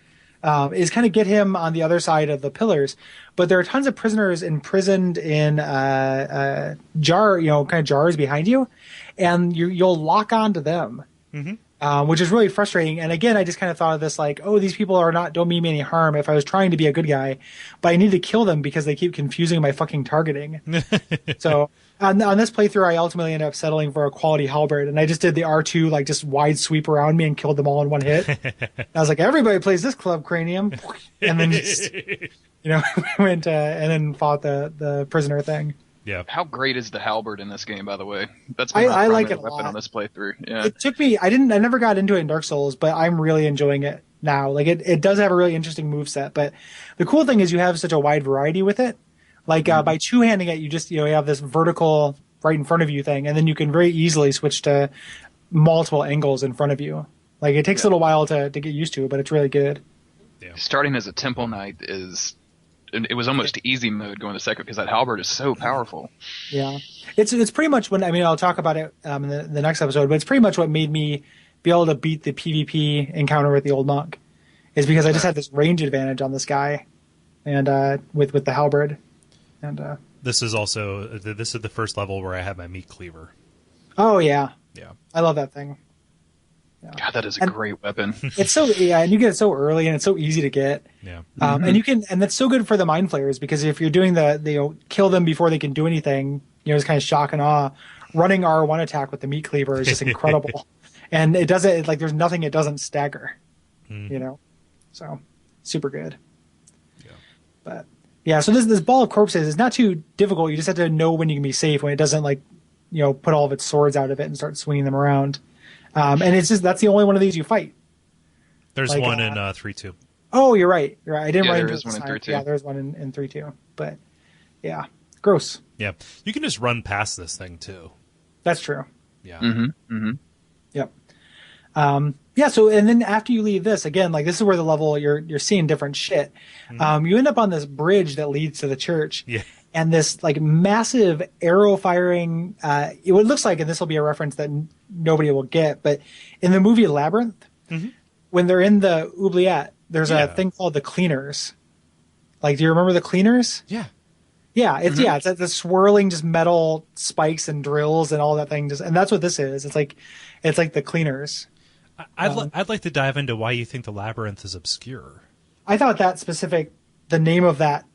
Is kind of get him on the other side of the pillars, but there are tons of prisoners imprisoned in kind of jars behind you, and you'll lock onto them. Which is really frustrating. And again, I just kind of thought of this like, oh, these people don't mean me any harm if I was trying to be a good guy, but I need to kill them because they keep confusing my fucking targeting. So on this playthrough, I ultimately ended up settling for a quality halberd, and I just did the R2 like just wide sweep around me and killed them all in one hit. I was like, everybody plays this club cranium, and then just went and then fought the prisoner thing. Yeah. How great is the halberd in this game, by the way? That's I my primary like it a weapon lot. on this playthrough. Yeah. It took me. I never got into it in Dark Souls, but I'm really enjoying it now. Like it does have a really interesting moveset, but the cool thing is you have such a wide variety with it. Like by two-handing it, you just you have this vertical right in front of you thing, and then you can very easily switch to multiple angles in front of you. Like it takes a little while to get used to, but it's really good. Yeah. Starting as a temple knight it was almost easy mode going to second because that halberd is so powerful. Yeah, it's pretty much I'll talk about it in the next episode, but it's pretty much what made me be able to beat the PvP encounter with the old monk, is because I just had this range advantage on this guy, and with the halberd, and this is the first level where I have my meat cleaver. Oh yeah, Yeah, I love that thing. Yeah. God, that is a great weapon. It's so and you get it so early, and it's so easy to get. Yeah, and that's so good for the mind flayers because if you're doing kill them before they can do anything, it's kind of shock and awe. Running R1 attack with the meat cleaver is just incredible, and it doesn't there's nothing it doesn't stagger, so super good. Yeah, but yeah, so this ball of corpses is not too difficult. You just have to know when you can be safe when it doesn't put all of its swords out of it and start swinging them around. And it's just that's the only one of these you fight. There's one in 3.2. Oh, you're right. I didn't write there into is it one in this time. 3.2. Yeah, there's one in 3.2. But yeah, gross. Yeah, you can just run past this thing too. That's true. Yeah. Yep. Yeah. So and then after you leave this again, like this is where the level you're seeing different shit. You end up on this bridge that leads to the church. Yeah. And this like massive arrow firing, it looks like, and this will be a reference that nobody will get, but in the movie Labyrinth, when they're in the oubliette, there's a thing called the cleaners. Like, do you remember the cleaners? Yeah. Yeah, it's like the swirling just metal spikes and drills and all that thing. And that's what this is. It's like the cleaners. I'd like to dive into why you think the Labyrinth is obscure. I thought the name of that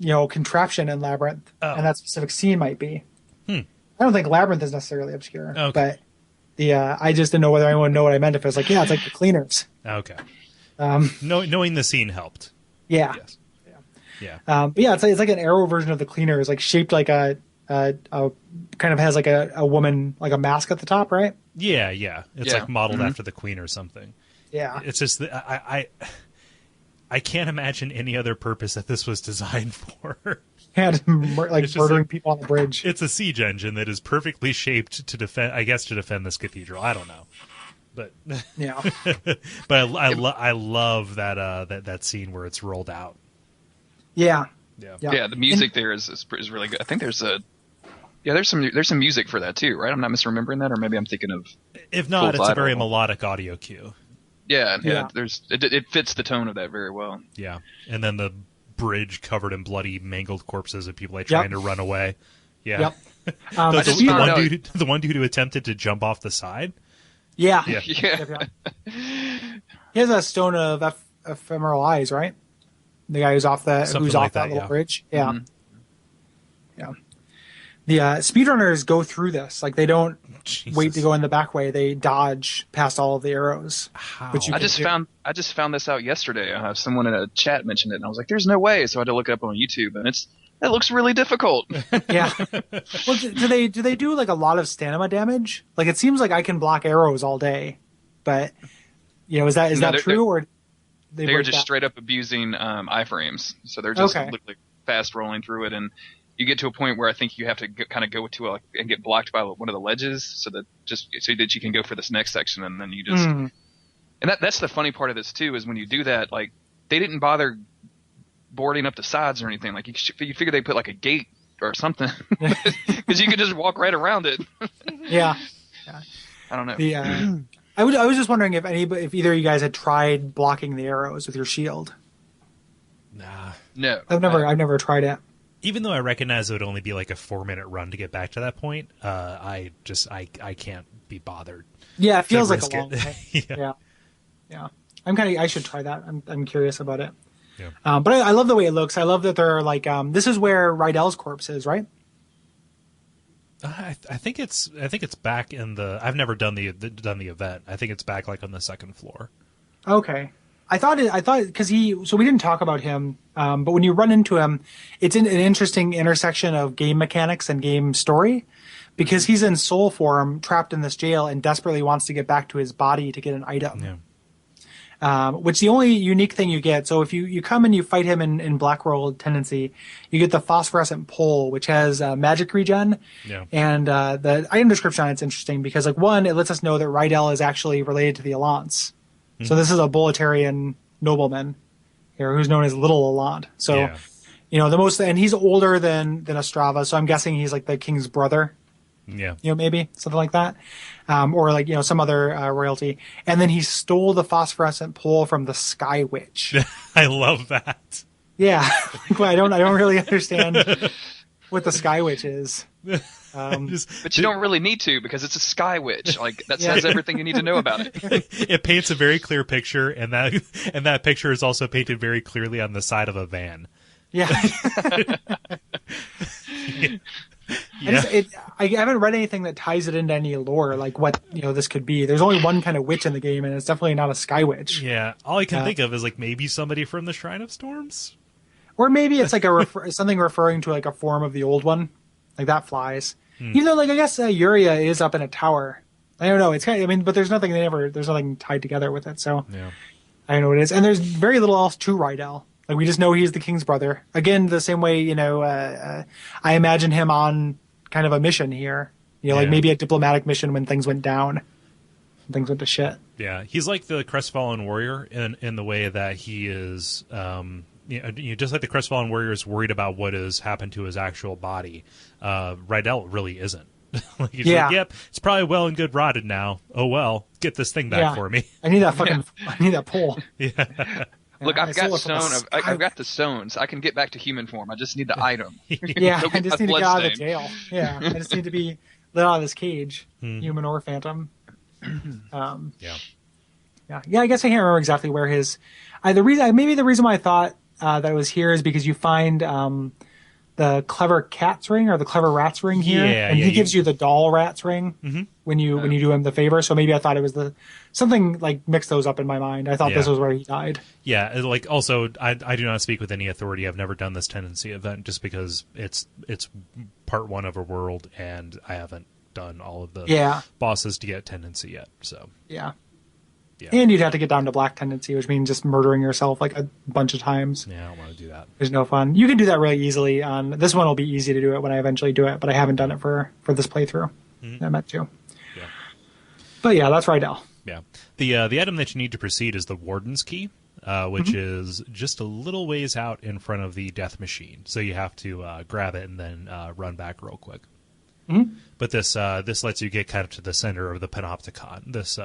contraption in Labyrinth and that specific scene might be. I don't think Labyrinth is necessarily obscure, but I just didn't know whether anyone would know what I meant if it was like, it's like the cleaners. Okay. Knowing the scene helped. Yeah. Yes. Yeah. But yeah, it's like an arrow version of the cleaners, like shaped like a kind of has like a woman, like a mask at the top, right? Yeah. It's like modeled after the Queen or something. Yeah. It's just I can't imagine any other purpose that this was designed for. And murdering people on the bridge. It's a siege engine that is perfectly shaped to defend this cathedral. I don't know, but yeah. But I love that scene where it's rolled out. Yeah. The music there is really good. I think there's some music for that too, right? I'm not misremembering that, or maybe I'm thinking of. If not, it's a very melodic audio cue. Yeah. It fits the tone of that very well. Yeah, and then the bridge covered in bloody, mangled corpses of people trying to run away. Yeah. Yep. The one dude who attempted to jump off the side. Yeah. Yeah. He has a stone of ephemeral eyes, right? The guy who's off that little bridge. Yeah. Mm-hmm. Yeah. The speedrunners go through this. Like, they don't wait to go in the back way. They dodge past all of the arrows. How? I just found this out yesterday. I have someone in a chat mentioned it, and I was like, "There's no way!" So I had to look it up on YouTube, and it looks really difficult. Yeah. Well, do they do like a lot of stamina damage? Like, it seems like I can block arrows all day, but is that true, or they're just straight up abusing iframes? So they're just literally fast rolling through it, and you get to a point where I think you have to kind of go to and get blocked by one of the ledges so that you can go for this next section, and then you just and that's the funny part of this too, is when you do that, like, they didn't bother boarding up the sides or anything. Like you figure they put like a gate or something, because you could just walk right around it. Yeah. I don't know. I was just wondering if either of you guys had tried blocking the arrows with your shield. Nah. No, I've never tried it. Even though I recognize it would only be like a 4-minute run to get back to that point, I can't be bothered. Yeah, it feels like a risk long it. way. Yeah. I should try that. I'm curious about it. Yeah. But I love the way it looks. I love that they're like, this is where Rydell's corpse is, right? I think it's back in the. I've never done the event. I think it's back like on the second floor. Okay. I thought because so we didn't talk about him, but when you run into him, it's in an interesting intersection of game mechanics and game story, because he's in soul form, trapped in this jail, and desperately wants to get back to his body to get an item. Yeah. Which the only unique thing you get. So if you come and you fight him in Black World Tendency, you get the phosphorescent pole, which has magic regen. Yeah. And the item description on it's interesting because, like, one, it lets us know that Rydell is actually related to the Alliance. So this is a Boletarian nobleman here who's known as Little Allant. So, and he's older than Ostrava. So I'm guessing he's like the king's brother. Yeah. Maybe something like that. Or like, some other royalty. And then he stole the phosphorescent pole from the Sky Witch. I love that. Yeah. I don't really understand what the Sky Witch is. But you don't really need to, because it's a Sky Witch. Like, that says everything you need to know about it. It paints a very clear picture, and that picture is also painted very clearly on the side of a van. Yeah. I haven't read anything that ties it into any lore, like what this could be. There's only one kind of witch in the game, and it's definitely not a Sky Witch. Yeah, all I can think of is like maybe somebody from the Shrine of Storms, or maybe it's like something referring to like a form of the old one, like that flies. Even though, like, I guess Uria is up in a tower. I don't know. It's kind of, but there's nothing tied together with it. So yeah. I don't know what it is, and there's very little else to Rydell. Like, we just know he's the king's brother. Again, the same way, I imagine him on kind of a mission here. Like maybe a diplomatic mission when things went down. Things went to shit. Yeah, he's like the crestfallen warrior in the way that he is, just like the crestfallen warrior is worried about what has happened to his actual body. Rydell really isn't. Like, he's like, yep, it's probably well and good rotted now. Oh well, get this thing back for me. I need that I need that pole. Yeah. Look, I've got the stones. I can get back to human form. I just need the item. Yeah, I just need to get out of the jail. Yeah, I just need to be let out of this cage, human or phantom. Yeah. I guess I can't remember exactly where his. The reason why I thought that it was here is because you find the clever cat's ring or the clever rat's ring here, and he gives you the doll rat's ring when you do him the favor. So maybe I thought it was something like mixed those up in my mind. I thought this was where he died. Yeah, like also I do not speak with any authority. I've never done this tendency event just because it's part 1 of a world, and I haven't done all of the bosses to get tendency yet. So yeah. And you'd have to get down to black tendency, which means just murdering yourself like a bunch of times. Yeah, I don't want to do that. There's no fun. You can do that really easily. This one will be easy to do it when I eventually do it, but I haven't done it for this playthrough. I meant to. Yeah. But yeah, that's Rydell. Yeah. The item that you need to proceed is the Warden's Key, which is just a little ways out in front of the death machine. So you have to grab it and then run back real quick. But this lets you get kind of to the center of the Panopticon, this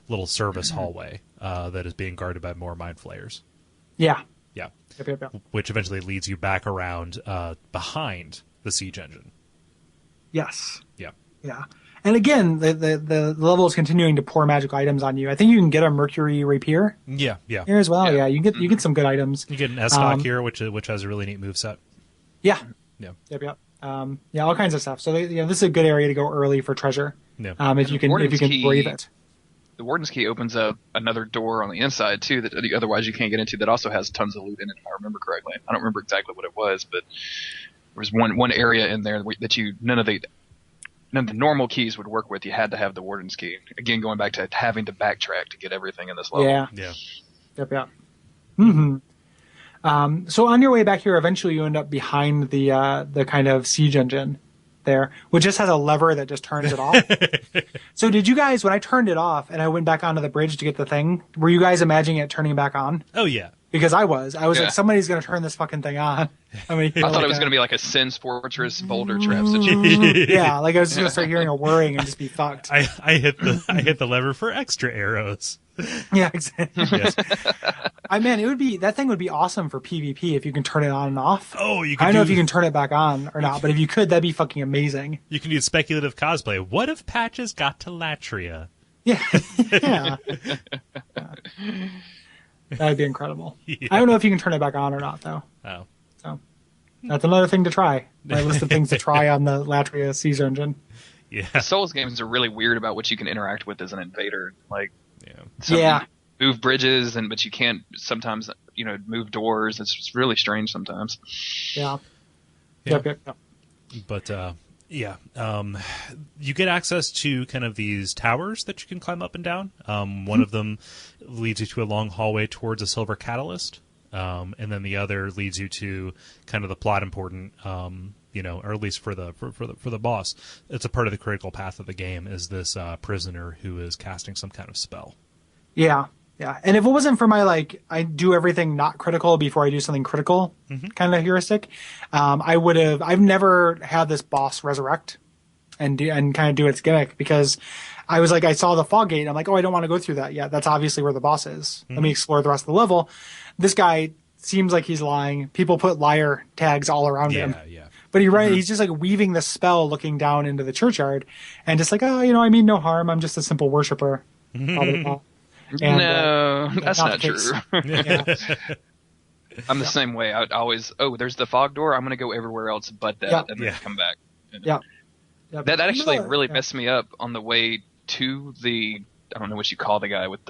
little service hallway that is being guarded by more Mind Flayers. Yeah. Yep. Which eventually leads you back around behind the siege engine. Yes. Yeah. Yeah. And again, the level is continuing to pour magic items on you. I think you can get a Mercury Rapier. Yeah. Here as well. Yeah. You get some good items. You get an Estoc here, which has a really neat moveset. Yeah. Yeah. Yep. All kinds of stuff. So this is a good area to go early for treasure. Yeah. If you can brave it. The Warden's Key opens up another door on the inside too that otherwise you can't get into. That also has tons of loot in it, if I remember correctly. I don't remember exactly what it was, but there was one area in there that none of the normal keys would work with. You had to have the Warden's Key. Again, going back to having to backtrack to get everything in this level. Yeah. Yep. So on your way back here, eventually you end up behind the kind of siege engine there, which just has a lever that just turns it off. So did you guys, when I turned it off and I went back onto the bridge to get the thing, were you guys imagining it turning back on? Oh yeah. because I was Yeah. like, somebody's gonna turn this fucking thing on. I mean, I thought it was going to be like a Sin's Fortress boulder trap situation. yeah, like I was just gonna start hearing a whirring and just be fucked. I hit the lever for extra arrows. Yeah, exactly. Yes. That thing would be awesome for PvP if you can turn it on and off. Oh, you I can don't know if you can turn it back on or not, but if you could, that'd be fucking amazing. You can do speculative cosplay. What if Patches got to Latria? Yeah, yeah. That'd be incredible. Yeah. I don't know if you can turn it back on or not, though. Oh. So that's another thing to try. My list of things to try on the Latria Siege engine. Yeah. Souls games are really weird about what you can interact with as an invader. Like, Yeah. move bridges, but you can't sometimes, move doors. It's really strange sometimes. Yeah. Yeah. Yep. But you get access to kind of these towers that you can climb up and down. One of them leads you to a long hallway towards a silver catalyst, and then the other leads you to kind of the plot important, or at least for the boss. It's a part of the critical path of the game. Is this prisoner who is casting some kind of spell? Yeah. Yeah. And if it wasn't for my, I do everything not critical before I do something critical kind of heuristic, I've never had this boss resurrect and kind of do its gimmick, because I was like, I saw the fog gate and I'm like, oh, I don't want to go through that yet. That's obviously where the boss is. Let me explore the rest of the level. This guy seems like he's lying. People put liar tags all around him. Yeah. But he's just like weaving the spell looking down into the churchyard and just like, oh, I mean no harm. I'm just a simple worshiper. Blah, blah, blah. And, no, that's not true. Yeah. I'm the same way. I always, there's the fog door. I'm going to go everywhere else but that, and then come back. Yeah. That actually really messed me up on the way to I don't know what you call the guy with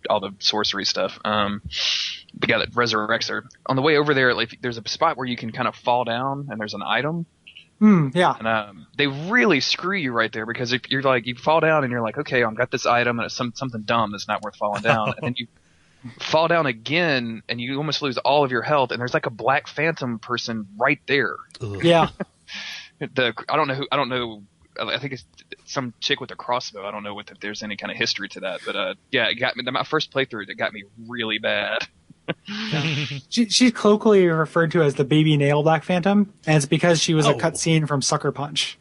all the sorcery stuff. The guy that resurrects her. On the way over there, there's a spot where you can kind of fall down and there's an item. Yeah. And they really screw you right there, because if you're you fall down and you're like, okay, I've got this item and it's something dumb that's not worth falling down, and then you fall down again and you almost lose all of your health, and there's like a black phantom person right there. Ugh. Yeah. I don't know. I think it's some chick with a crossbow. I don't know if there's any kind of history to that, but it got me. My first playthrough, it got me really bad. She's colloquially referred to as the baby nail Black Phantom, and it's because she was a cutscene from Sucker Punch.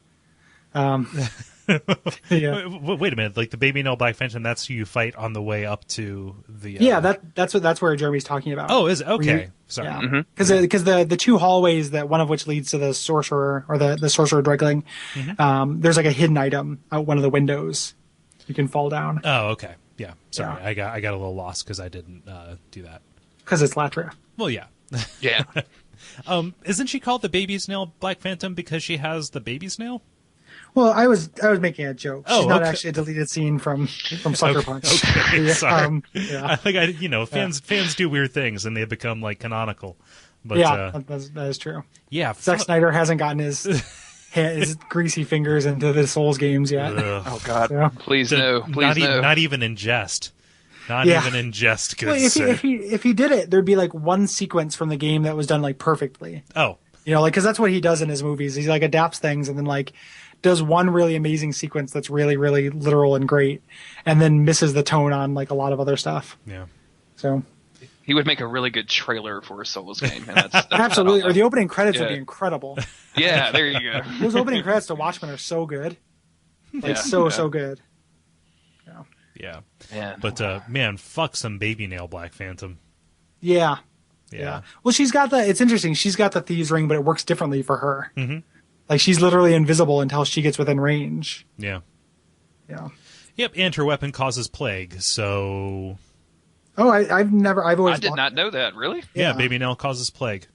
Yeah. Wait a minute, like the baby nail Black Phantom, that's who you fight on the way up to the. Yeah, that's where Jeremy's talking about. Oh, is it? Okay. Sorry. Yeah, because the two hallways, that one of which leads to the sorcerer or the sorcerer Dregling, there's like a hidden item out one of the windows. You can fall down. Oh, okay. Yeah. Sorry, Yeah. I got a little lost because I didn't do that. Because it's Latria. Well, yeah. Yeah. Isn't she called the baby's nail Black Phantom because she has the baby's nail? Well, I was making a joke. Oh, She's not okay. actually a deleted scene from Sucker Punch. Okay, sorry. Yeah. I think fans do weird things and they become canonical. But that is true. yeah, Zack Snyder hasn't gotten his greasy fingers into the Souls games yet. Ugh. Oh God! Yeah. Please no! Please no! Not even in jest. Not Yeah. even in jest. Good Well, sir. if he did it, there'd be one sequence from the game that was done perfectly. Oh, Because that's what he does in his movies. He adapts things and then does one really amazing sequence that's really, really literal and great, and then misses the tone on a lot of other stuff. yeah. So He would make a really good trailer for a Souls game. And that's absolutely, about or the opening credits would Yeah. be incredible. Yeah, there you go. Those opening credits to Watchmen are so good, Yeah. so good. Yeah. Yeah. But man, fuck some baby nail Black Phantom. Yeah. Yeah. Well, she's got it's interesting. She's got the thieves ring, but it works differently for her. Mm-hmm. She's literally invisible until she gets within range. Yeah. Yeah. Yep, and her weapon causes plague, so Oh, I've always. I did not know that. Really? yeah, Yeah. baby nail causes plague.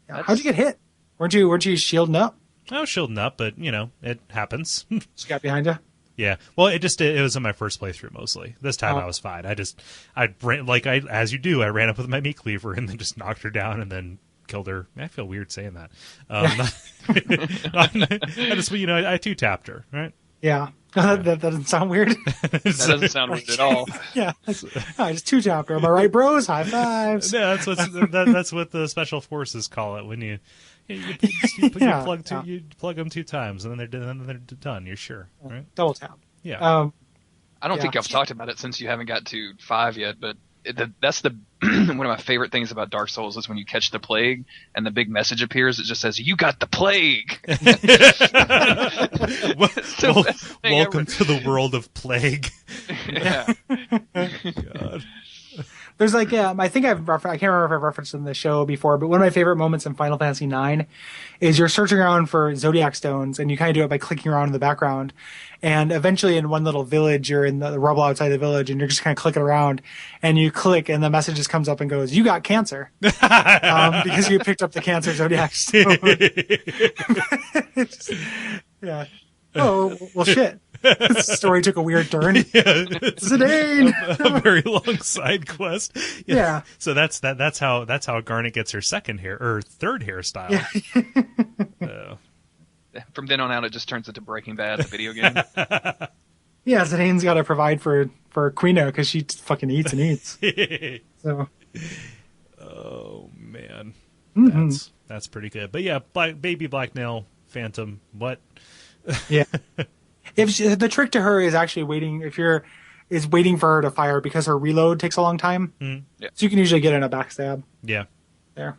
Yeah. How'd you get hit? Weren't you shielding up? I was shielding up, but it happens. She got behind you. Yeah. Well, it was in my first playthrough mostly. This time I was fine. I ran as you do. I ran up with my meat cleaver and then just knocked her down and then killed her. I feel weird saying that. I two-tapped her, right? Yeah. That doesn't sound weird. That doesn't sound weird at all. Yeah. I just two-tapped her. Am I right, bros? High fives. Yeah, that's what the special forces call it when you Yeah. plug them 2 times and then they're done. You're sure, right? Double tap. Yeah. I don't Yeah. think I've talked about it since you haven't got to 5 yet, but that's the one of my favorite things about Dark Souls is when you catch the plague and the big message appears. It just says, "You got the plague." Welcome to the world of plague. Yeah. God. There's like, I think I can't remember if I've referenced it in the show before, but one of my favorite moments in Final Fantasy IX is you're searching around for Zodiac stones, and you kind of do it by clicking around in the background. And eventually in one little village, you're in the rubble outside the village, and you're just kind of clicking around, and you click, and the message just comes up and goes, "You got cancer." Because you picked up the cancer Zodiac stone. Yeah. Oh, well, shit. This story took a weird turn. Yeah, Zidane! a very long side quest. Yeah. So that's how Garnet gets her third hairstyle. Yeah. From then on out, it just turns into Breaking Bad, the video game. Yeah, Zidane's got to provide for Quina because she fucking eats and eats. So. Oh man, Mm-hmm. that's pretty good. But yeah, Baby Blacknail Phantom. What? Yeah. The trick to her is actually waiting for her to fire because her reload takes a long time. Mm. Yeah. So you can usually get in a backstab. Yeah. There.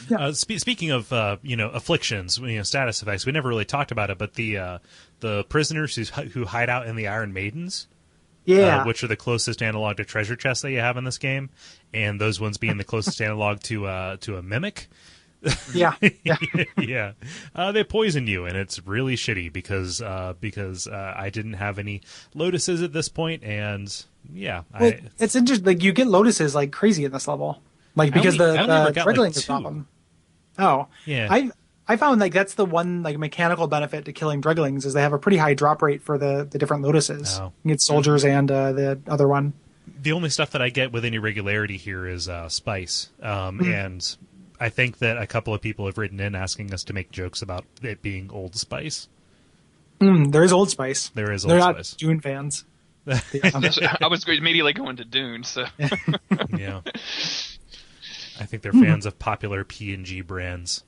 Yeah. Speaking of afflictions, status effects, we never really talked about it, but the prisoners who hide out in the Iron Maidens, which are the closest analog to treasure chests that you have in this game, and those ones being the closest analog to a mimic. Yeah. Yeah. Yeah. They poison you, and it's really shitty because I didn't have any lotuses at this point, and yeah, Well, it's interesting. Like you get lotuses like crazy in this level, like because the Dreglings drop them. Oh, yeah. I found like that's the one like mechanical benefit to killing Dreglings is they have a pretty high drop rate for the different lotuses. Oh. You get soldiers and the other one. The only stuff that I get with any regularity here is spice, and I think that a couple of people have written in asking us to make jokes about it being Old Spice. There is Old Spice. There is Old They're Spice. not Dune fans. I was immediately going to Dune, so. Yeah. I think they're fans of popular P&G brands.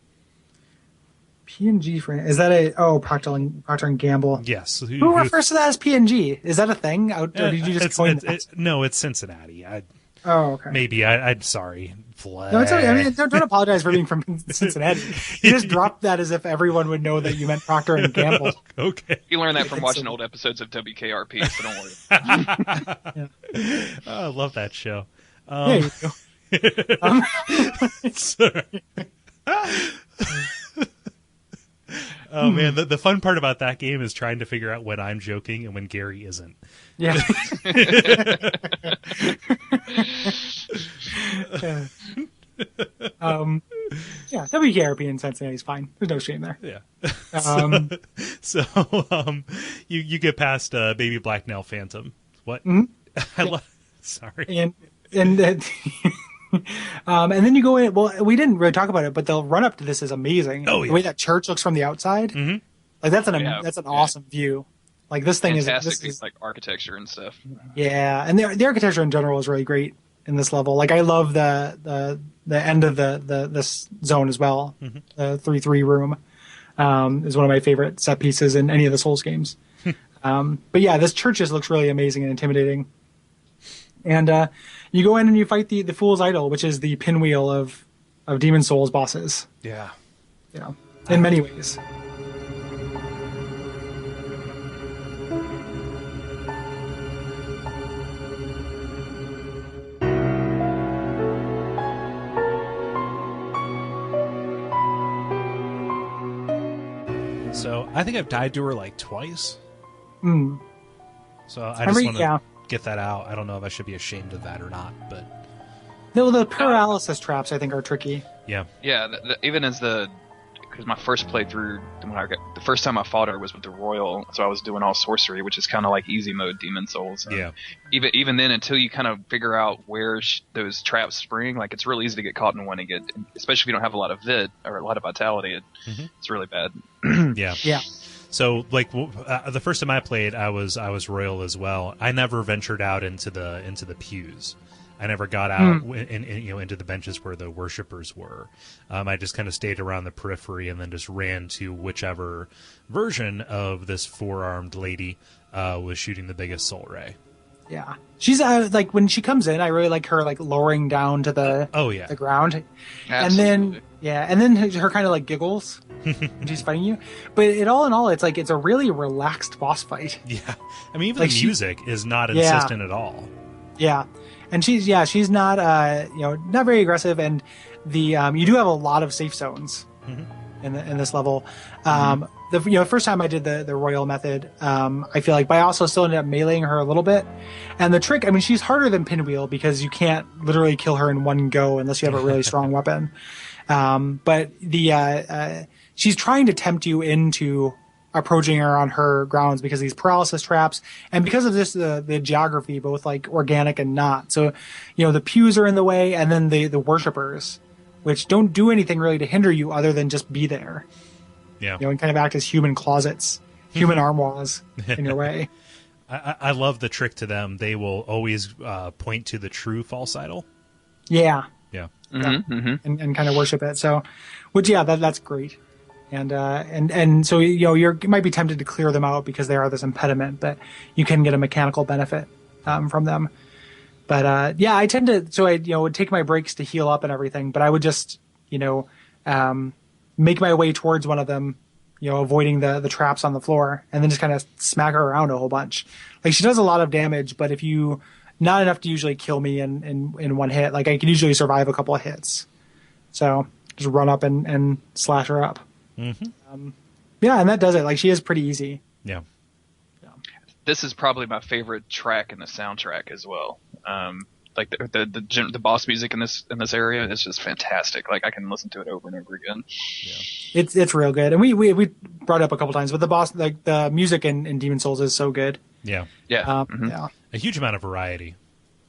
P&G friend. Is that Procter and Gamble? Yes. Who refers to that as P&G? Is that a thing? Or did you just coin that? No, it's Cincinnati. Okay. Maybe. I'm sorry. No, it's okay. I mean, don't apologize for being from Cincinnati. You just dropped that as if everyone would know that you meant Procter and Gamble. Okay. You learned that from watching old episodes of WKRP, so don't worry. Yeah. Oh, I love that show. There you go. Sorry. Oh man, the fun part about that game is trying to figure out when I'm joking and when Gary isn't. Yeah. Yeah, WKRP in Cincinnati is fine. There's no shame there. Yeah. So you get past Baby Blacknail Phantom. What? Mm-hmm. Sorry. And then you go in. Well, we didn't really talk about it, but the run up to this is amazing. Oh yeah. The way that church looks from the outside, like that's an awesome view. Like this thing Fantastic, is like architecture and stuff. Yeah, and the architecture in general is really great in this level. Like I love the end of this zone as well. The 3-3 room is one of my favorite set pieces in any of the Souls games. But yeah, this church just looks really amazing and intimidating. And you go in and you fight the Fool's Idol, which is the pinwheel of Demon Souls bosses. Yeah. In many ways. So I think I've died to her like twice. So I just want to get that out. I don't know if I should be ashamed of that or not, but No, the paralysis traps I think are tricky. Yeah. Yeah, even as because my first playthrough, the first time I fought her was with the Royal, so I was doing all sorcery, which is kind of like easy mode Demon Souls. Yeah. Even then, until you kind of figure out where those traps spring, like it's really easy to get caught in one and get, especially if you don't have a lot of vit or a lot of vitality, it's really bad. Yeah. Yeah. So, like the first time I played, I was Royal as well. I never ventured out into the pews. I never got out into the benches where the worshippers were. I just kind of stayed around the periphery and then just ran to whichever version of this 4-armed lady was shooting the biggest soul ray. Yeah. She's like when she comes in, I really like her like lowering down to the the ground. Absolutely. And then her kind of like giggles when she's fighting you. But it all in all, it's like it's a really relaxed boss fight. Yeah. I mean, even Like the music is not Yeah. insistent at all. Yeah. And she's not not very aggressive, and the you do have a lot of safe zones in this level. The first time I did the royal method, I feel like, but I also still ended up meleeing her a little bit. And the trick, I mean, she's harder than Pinwheel because you can't literally kill her in one go unless you have a really strong weapon. But she's trying to tempt you into approaching her on her grounds because of these paralysis traps, and because of this, the geography, both like organic and not. So, the pews are in the way, and then the worshippers, which don't do anything really to hinder you other than just be there. Yeah. And kind of act as human closets, human armoires in your way. I love the trick to them. They will always point to the true false idol. Yeah. Yeah. And kind of worship it. So, that's great. And so you might be tempted to clear them out because they are this impediment, but you can get a mechanical benefit from them. But I tend to would take my breaks to heal up and everything, but I would just make my way towards one of them, avoiding the traps on the floor, and then just kind of smack her around a whole bunch. Like, she does a lot of damage, but if you not enough to usually kill me in one hit. Like, I can usually survive a couple of hits. So just run up and slash her up. Mm-hmm. And that does it. Like, she is pretty easy. Yeah. This is probably my favorite track in the soundtrack as well. Like the boss music in this area is just fantastic. Like, I can listen to it over and over again. Yeah. It's real good. And we brought it up a couple times, but the boss, like the music in Demon Souls is so good. Yeah. Yeah. Yeah. A huge amount of variety.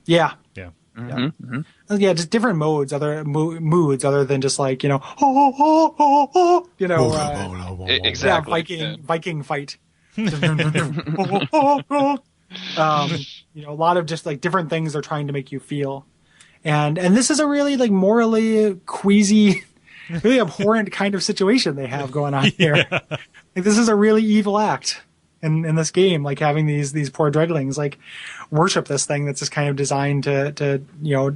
Yeah. Yeah. Yeah, just different modes, other moods, other than just like exactly. Viking fight. A lot of just like different things they're trying to make you feel, and this is a really like morally queasy, really abhorrent kind of situation they have going on here. Like, this is a really evil act in this game, like having these poor dreadlings like worship this thing that's just kind of designed to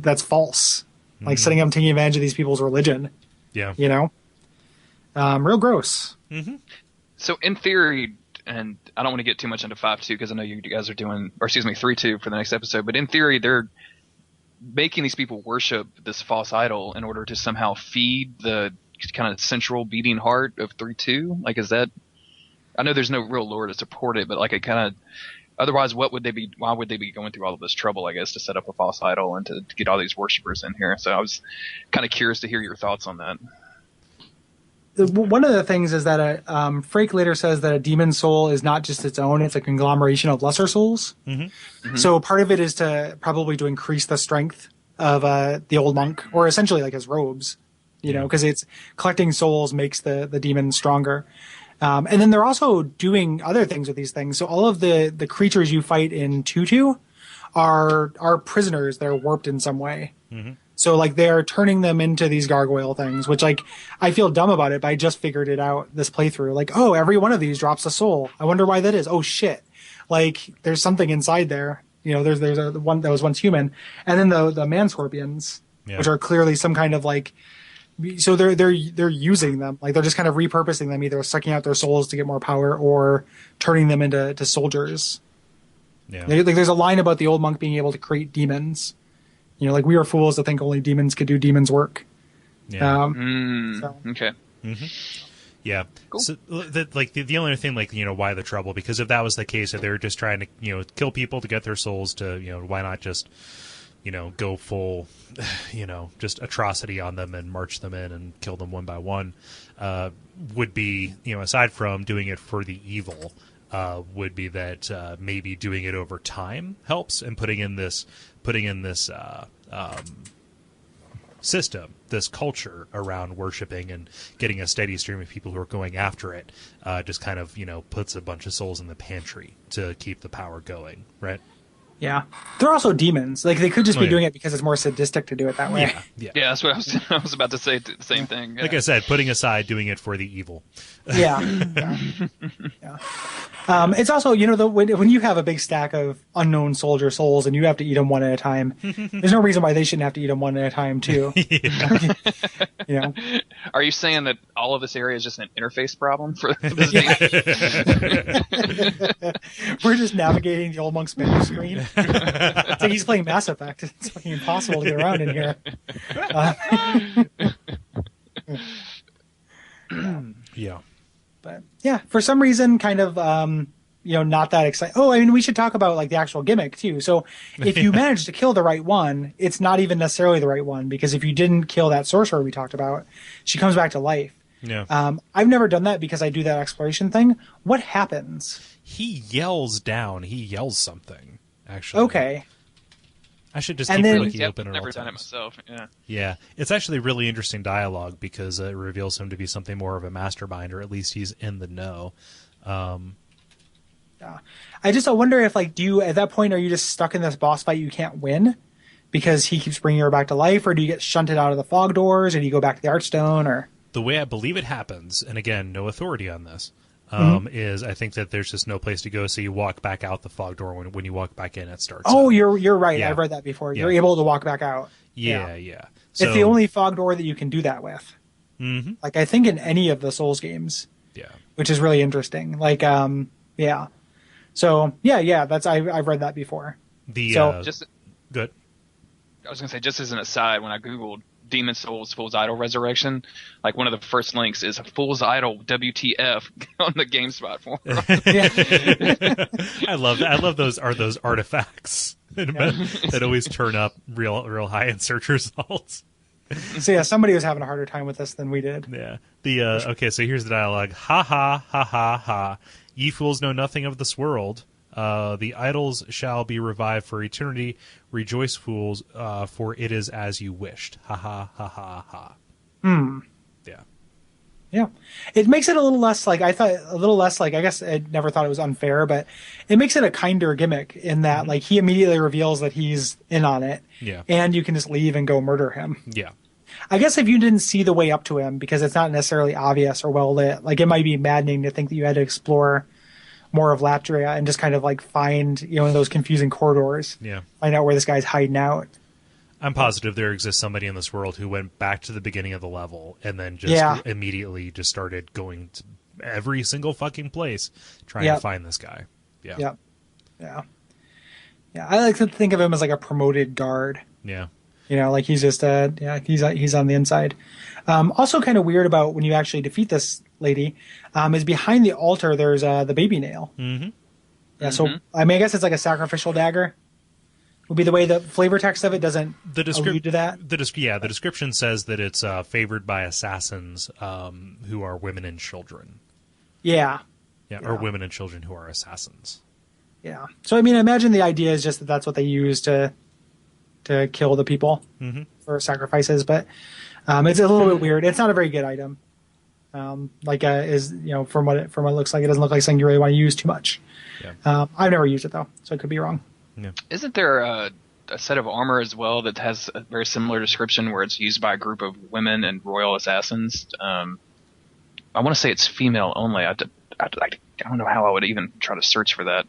that's false, like setting up and taking advantage of these people's religion. Yeah. Real gross. Mm-hmm. So in theory, and I don't want to get too much into 5.2 because I know you guys are doing, or excuse me, 3.2 for the next episode, but in theory, they're making these people worship this false idol in order to somehow feed the kind of central beating heart of 3.2. Like, is that, I know there's no real lore to support it, but like it kind of, otherwise why would they be going through all of this trouble, I guess, to set up a false idol and to get all these worshipers in here? So I was kind of curious to hear your thoughts on that. One of the things is that Frake later says that a demon soul is not just its own; it's a conglomeration of lesser souls. Mm-hmm. Mm-hmm. So part of it is probably to increase the strength of the old monk, or essentially like his robes, because it's collecting souls makes the demon stronger. And then they're also doing other things with these things. So all of the creatures you fight in 2.2 are prisoners that are warped in some way. Mm-hmm. So like they're turning them into these gargoyle things, which like I feel dumb about it, but I just figured it out this playthrough. Like, oh, every one of these drops a soul. I wonder why that is. Oh shit. Like there's something inside there. There's a one that was once human. And then the man scorpions, which are clearly some kind of like, so they're using them. Like they're just kind of repurposing them, either sucking out their souls to get more power or turning them into soldiers. Yeah. Like there's a line about the old monk being able to create demons. Like we are fools to think only demons could do demons' work. Yeah. Okay. Mm-hmm. Yeah. Cool. So, the only thing, why the trouble? Because if that was the case, if they were just trying to, kill people to get their souls to, why not just, go full, just atrocity on them and march them in and kill them one by one, would be, aside from doing it for the evil, would be that maybe doing it over time helps, and putting in this system, this culture around worshiping and getting a steady stream of people who are going after it, just kind of puts a bunch of souls in the pantry to keep the power going, right? Yeah. They're also demons. Like, they could just be yeah. doing it because it's more sadistic to do it that way. Yeah. Yeah, that's what I was about to say. The same thing. Yeah. Like I said, putting aside doing it for the evil. Yeah. Yeah. It's also, when you have a big stack of unknown soldier souls and you have to eat them one at a time, there's no reason why they shouldn't have to eat them one at a time too. Are you saying that all of this area is just an interface problem for this game? We're just navigating the old monk's menu screen. It's like he's playing Mass Effect. It's fucking impossible to get around in here. Yeah. But yeah, for some reason, kind of, not that exciting. Oh, I mean, we should talk about like the actual gimmick too. So if you manage to kill the right one, it's not even necessarily the right one, because if you didn't kill that sorcerer we talked about, she comes back to life. Yeah. I've never done that because I do that exploration thing. What happens? He yells down. He yells something, actually. Okay. I should just And keep then- the wiki Yep, open at all never done it times. myself. Yeah. Yeah, it's actually really interesting dialogue because it reveals him to be something more of a mastermind, or at least he's in the know. I wonder if, like, at that point, are you just stuck in this boss fight you can't win because he keeps bringing her back to life, or do you get shunted out of the fog doors, or do you go back to the Archstone, or? The way I believe it happens, and again, no authority on this, is I think that there's just no place to go, so you walk back out the fog door. When you walk back in, it starts. Oh, up. you're right. Yeah. I've read that before. Yeah. You're able to walk back out. Yeah. It's the only fog door that you can do that with. Mm-hmm. Like, I think in any of the Souls games, Yeah. which is really interesting. Like, yeah. So yeah. I've read that before. Just Good. I was gonna say, just as an aside, when I googled Demon Souls Fool's Idol Resurrection, like one of the first links is Fool's Idol WTF on the GameSpot forum. I love those artifacts that always turn up real high in search results. So yeah, somebody was having a harder time with this than we did. Yeah. Okay, so here's the dialogue. Ha ha ha ha ha. Ye fools know nothing of this world. The idols shall be revived for eternity. Rejoice, fools, for it is as you wished. Ha ha ha ha ha. Yeah. Yeah. It makes it a little less like, I guess I never thought it was unfair, but it makes it a kinder gimmick in that, like, he immediately reveals that he's in on it. Yeah. And you can just leave and go murder him. Yeah. I guess if you didn't see the way up to him, because it's not necessarily obvious or well lit, like, it might be maddening to think that you had to explore more of Latria and just kind of like find, in those confusing corridors. Yeah. Find out where this guy's hiding out. I'm positive there exists somebody in this world who went back to the beginning of the level and then just immediately just started going to every single fucking place trying to find this guy. Yeah. Yeah. I like to think of him as like a promoted guard. Yeah. Like he's just he's on the inside. Also kind of weird about when you actually defeat this lady, is behind the altar there's the baby nail. Mm-hmm. Yeah, so I mean, I guess it's like a sacrificial dagger. Would be the way the flavor text of it doesn't allude to that. The description says that it's favored by assassins who are women and children. Yeah. Or women and children who are assassins. Yeah. So I mean, I imagine the idea is just that that's what they use to kill the people for sacrifices, but it's a little bit weird. It's not a very good item. From what it looks like, it doesn't look like something you really want to use too much. Yeah. I've never used it though, so I could be wrong. Yeah. Isn't there a set of armor as well that has a very similar description where it's used by a group of women and royal assassins? I want to say it's female only. I don't know how I would even try to search for that.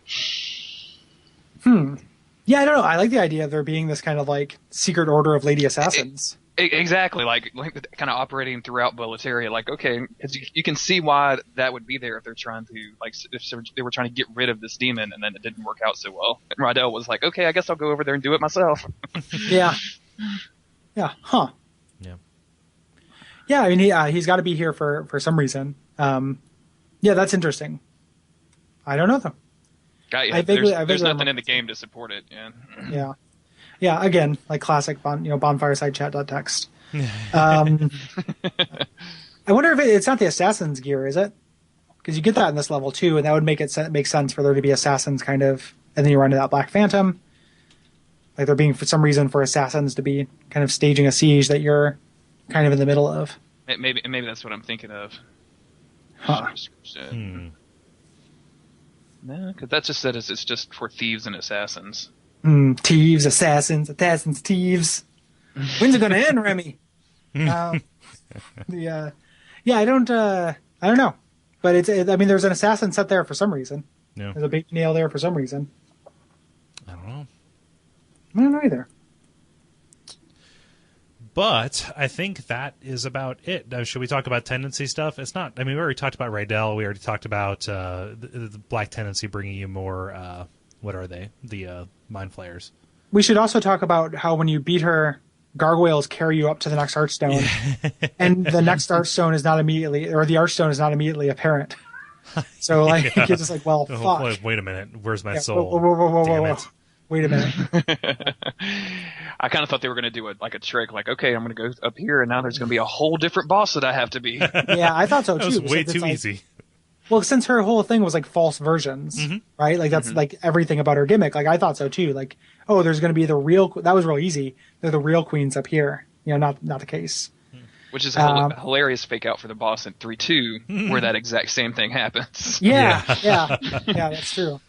Yeah, I don't know. I like the idea of there being this kind of like secret order of lady assassins. Exactly, like kind of operating throughout Boletaria. Like, okay, because you can see why that would be there if they're trying to, like, if they were trying to get rid of this demon and then it didn't work out so well. And Rydell was like, okay, I guess I'll go over there and do it myself. Yeah. Huh. Yeah. Yeah, I mean, he's got to be here for some reason. Yeah, that's interesting. I don't know though. There's nothing in the game to support it. Yeah. Yeah. Again, like classic bonfireside chat.txt. I wonder if it's not the assassin's gear, is it? Because you get that in this level too, and that would make sense for there to be assassins kind of, and then you run into that Black Phantom. Like there being for some reason for assassins to be kind of staging a siege that you're kind of in the middle of. Maybe that's what I'm thinking of. Huh. No, because that just said it's just for thieves and assassins. Thieves, assassins, thieves. When's it gonna end, Remy? Yeah, I don't know, but I mean, there's an assassin set there for some reason. Yeah. There's a big nail there for some reason. I don't know. I don't know either. But I think that is about it. Now, should we talk about tendency stuff? It's not. I mean, we already talked about Rydell. We already talked about the Black Tendency bringing you more. What are they? The Mind Flayers. We should also talk about how when you beat her, gargoyles carry you up to the next Archstone, and the next Archstone is not immediately, or the Archstone is not immediately apparent. So like, you're just like, well, fuck. Wait a minute. Where's my soul? Whoa. Damn it. Wait a minute. I kind of thought they were going to do it like a trick, like, okay, I'm going to go up here, and now there's going to be a whole different boss that I have to be. Yeah, I thought so too. That was way too easy. Well, since her whole thing was like false versions, right? Like that's like everything about her gimmick. Like I thought so too. Like, oh, there's going to be the real. That was real easy. They're the real queens up here. You know, not the case. Which is a hilarious fake out for the boss in 3-2, where that exact same thing happens. Yeah, that's true.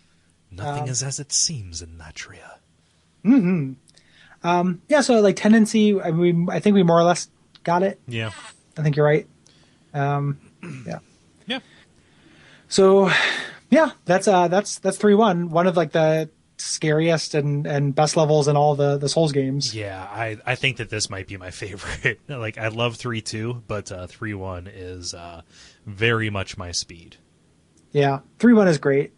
Nothing is as it seems in Latria. Yeah, so like tendency, I think we more or less got it. Yeah. I think you're right. Yeah. So, yeah, that's 3-1. One of like the scariest and best levels in all the Souls games. Yeah, I think that this might be my favorite. Like, I love 3-2, but 3-1 is very much my speed. Yeah, 3-1 is great.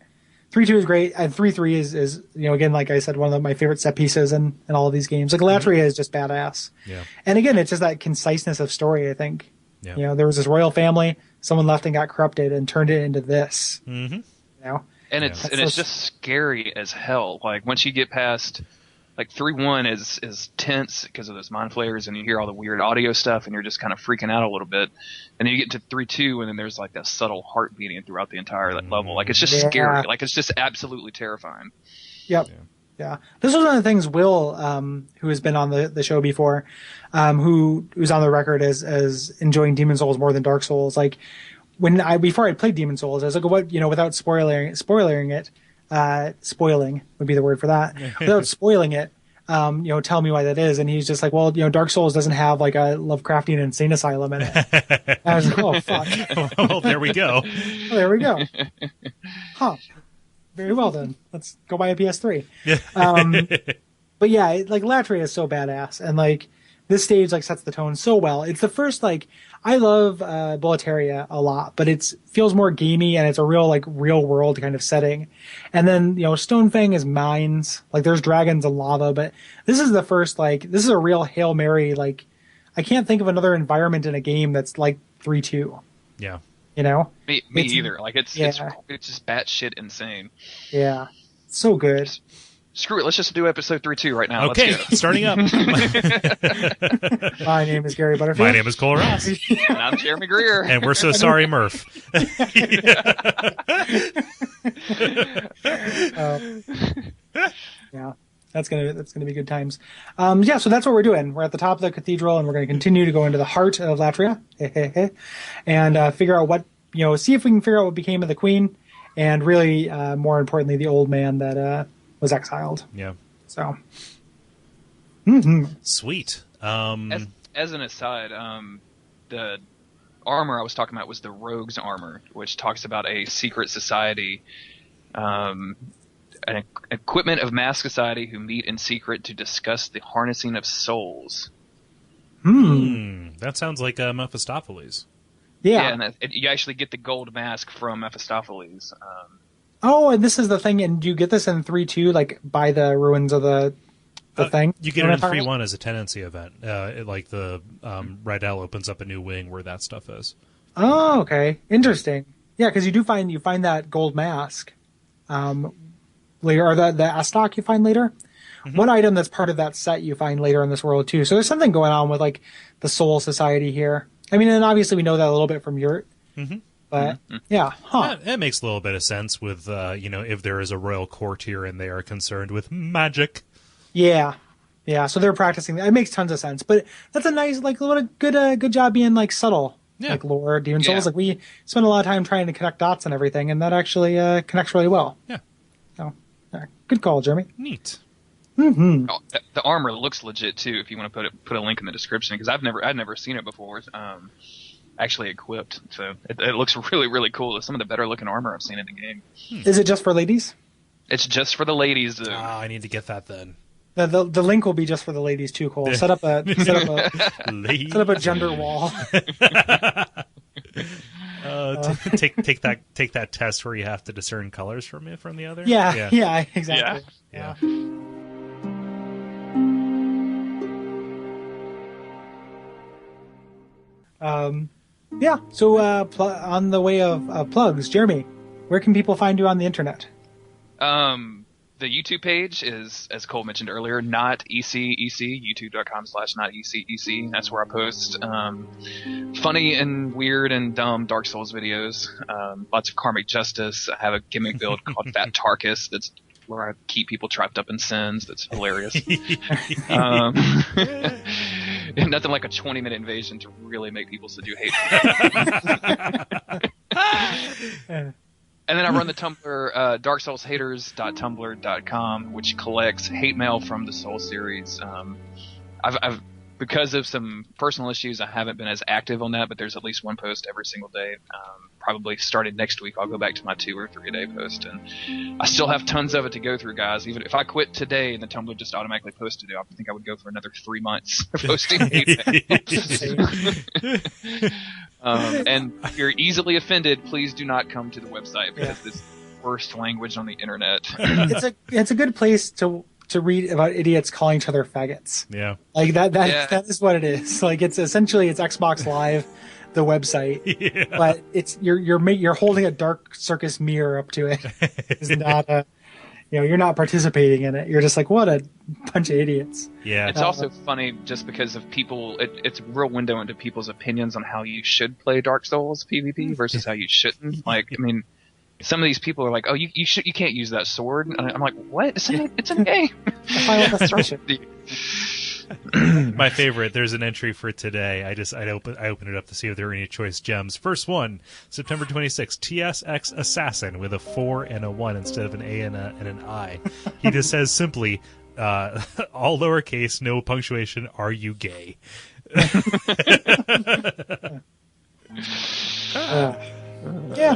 3-2 is great, and 3-3 is you know, again, like I said, one of my favorite set pieces in all of these games. Like Latria is just badass. Yeah. And again, it's just that conciseness of story, I think. Yeah. You know, there was this royal family, someone left and got corrupted and turned it into this. Mm-hmm. You know? And it's just scary as hell. Like once you get past, like 3-1 is tense because of those mind flayers, and you hear all the weird audio stuff, and you're just kind of freaking out a little bit. And then you get to 3-2, and then there's like that subtle heart beating throughout the entire level. Like it's just scary. Like it's just absolutely terrifying. Yep. Yeah. This was one of the things Will, who has been on the show before, who's on the record as enjoying Demon Souls more than Dark Souls. Like before I played Demon Souls, I was like, what, you know, without spoiling it, spoiling would be the word for that. Without spoiling it, you know, tell me why that is. And he's just like, well, you know, Dark Souls doesn't have like a Lovecraftian insane asylum in it. And I was like, oh fuck. Well, there we go. Well, there we go. Huh. Very well then. Let's go buy a PS3. But yeah, like Latria is so badass, and like this stage like sets the tone so well. It's the first like I love Boletaria a lot, but it feels more gamey, and it's a real world kind of setting. And then you know Stonefang is mines, like there's dragons and lava, but this is the first this is a real Hail Mary. Like I can't think of another environment in a game that's like 3-2. Yeah. You know? Me either. Like it's just batshit insane. Yeah. So good. Screw it. Let's just do episode 3-2 right now. Okay, Let's go. starting up. My name is Gary Butterfield. My name is Kole Ross. And I'm Jeremy Greer. And we're so sorry, Murph. Yeah. That's gonna be good times. Yeah, so that's what we're doing. We're at the top of the cathedral, and we're going to continue to go into the heart of Latria, and figure out what see if we can figure out what became of the queen, and really, more importantly, the old man that was exiled. Yeah. So. Sweet. As an aside, the armor I was talking about was the rogue's armor, which talks about a secret society. An equipment of mass society who meet in secret to discuss the harnessing of souls. That sounds like Mephistopheles. Yeah, and you actually get the gold mask from Mephistopheles. Oh, and this is the thing, and do you get this in 3-2, like by the ruins of the thing? You get it in 3-1 as a tendency event. Like the Rydell opens up a new wing where that stuff is. Oh, okay, interesting. Yeah, because you find that gold mask. Later, or the Astok you find later. Mm-hmm. One item that's part of that set you find later in this world too. So there's something going on with like the Soul Society here. I mean, and obviously we know that a little bit from Yurt. Mm-hmm. But yeah, That makes a little bit of sense with if there is a royal court here and they are concerned with magic. Yeah. So they're practicing. It makes tons of sense. But that's a nice, like, what a good job being like subtle. Yeah. Like lore, Demon Souls. Like we spend a lot of time trying to connect dots and everything, and that actually connects really well. Yeah. So, good call, Jeremy. Neat. Mm-hmm. Oh, the armor looks legit too. If you want to put a link in the description, because I'd never seen it before. Actually equipped, so it looks really, really cool. It's some of the better looking armor I've seen in the game. Is it just for ladies? It's just for the ladies. I need to get that then. The link will be just for the ladies too, Cole. Set up a gender wall. Take that test where you have to discern colors from the other. Yeah, exactly. Yeah. So on the way of plugs, Jeremy, where can people find you on the internet? The YouTube page is, as Cole mentioned earlier, not ECEC, youtube.com/notecec. That's where I post funny and weird and dumb Dark Souls videos. Lots of karmic justice. I have a gimmick build called Fat Tarkus that's where I keep people trapped up in sins. That's hilarious. Nothing like a 20-minute invasion to really make people so you hate them. And then I run the Tumblr, darksoulshaters.tumblr.com, which collects hate mail from the Soul series. I've because of some personal issues, I haven't been as active on that, but there's at least one post every single day. Probably started next week, I'll go back to my 2 or 3 day post, and I still have tons of it to go through, guys. Even if I quit today and the Tumblr just automatically posted it, I think I would go for another 3 months posting hate mail. And if you're easily offended, please do not come to the website because this is the worst language on the internet. It's a good place to read about idiots calling each other faggots. Yeah. Like that is what it is. Like it's essentially Xbox Live, the website, but it's you're holding a dark circus mirror up to it. It's not you're not participating in it. You're just like, what a bunch of idiots. Yeah. It's also funny just because of people. It's a real window into people's opinions on how you should play Dark Souls PvP versus how you shouldn't. Like, I mean, some of these people are like, "Oh, you can't use that sword." And I'm like, "What? It's in the game." My favorite. There's an entry for today. I opened it up to see if there were any choice gems. First one, September 26th, TSX Assassin with a 4 and a 1 instead of an A and an I. He just says simply, all lowercase, no punctuation. Are you gay? Yeah.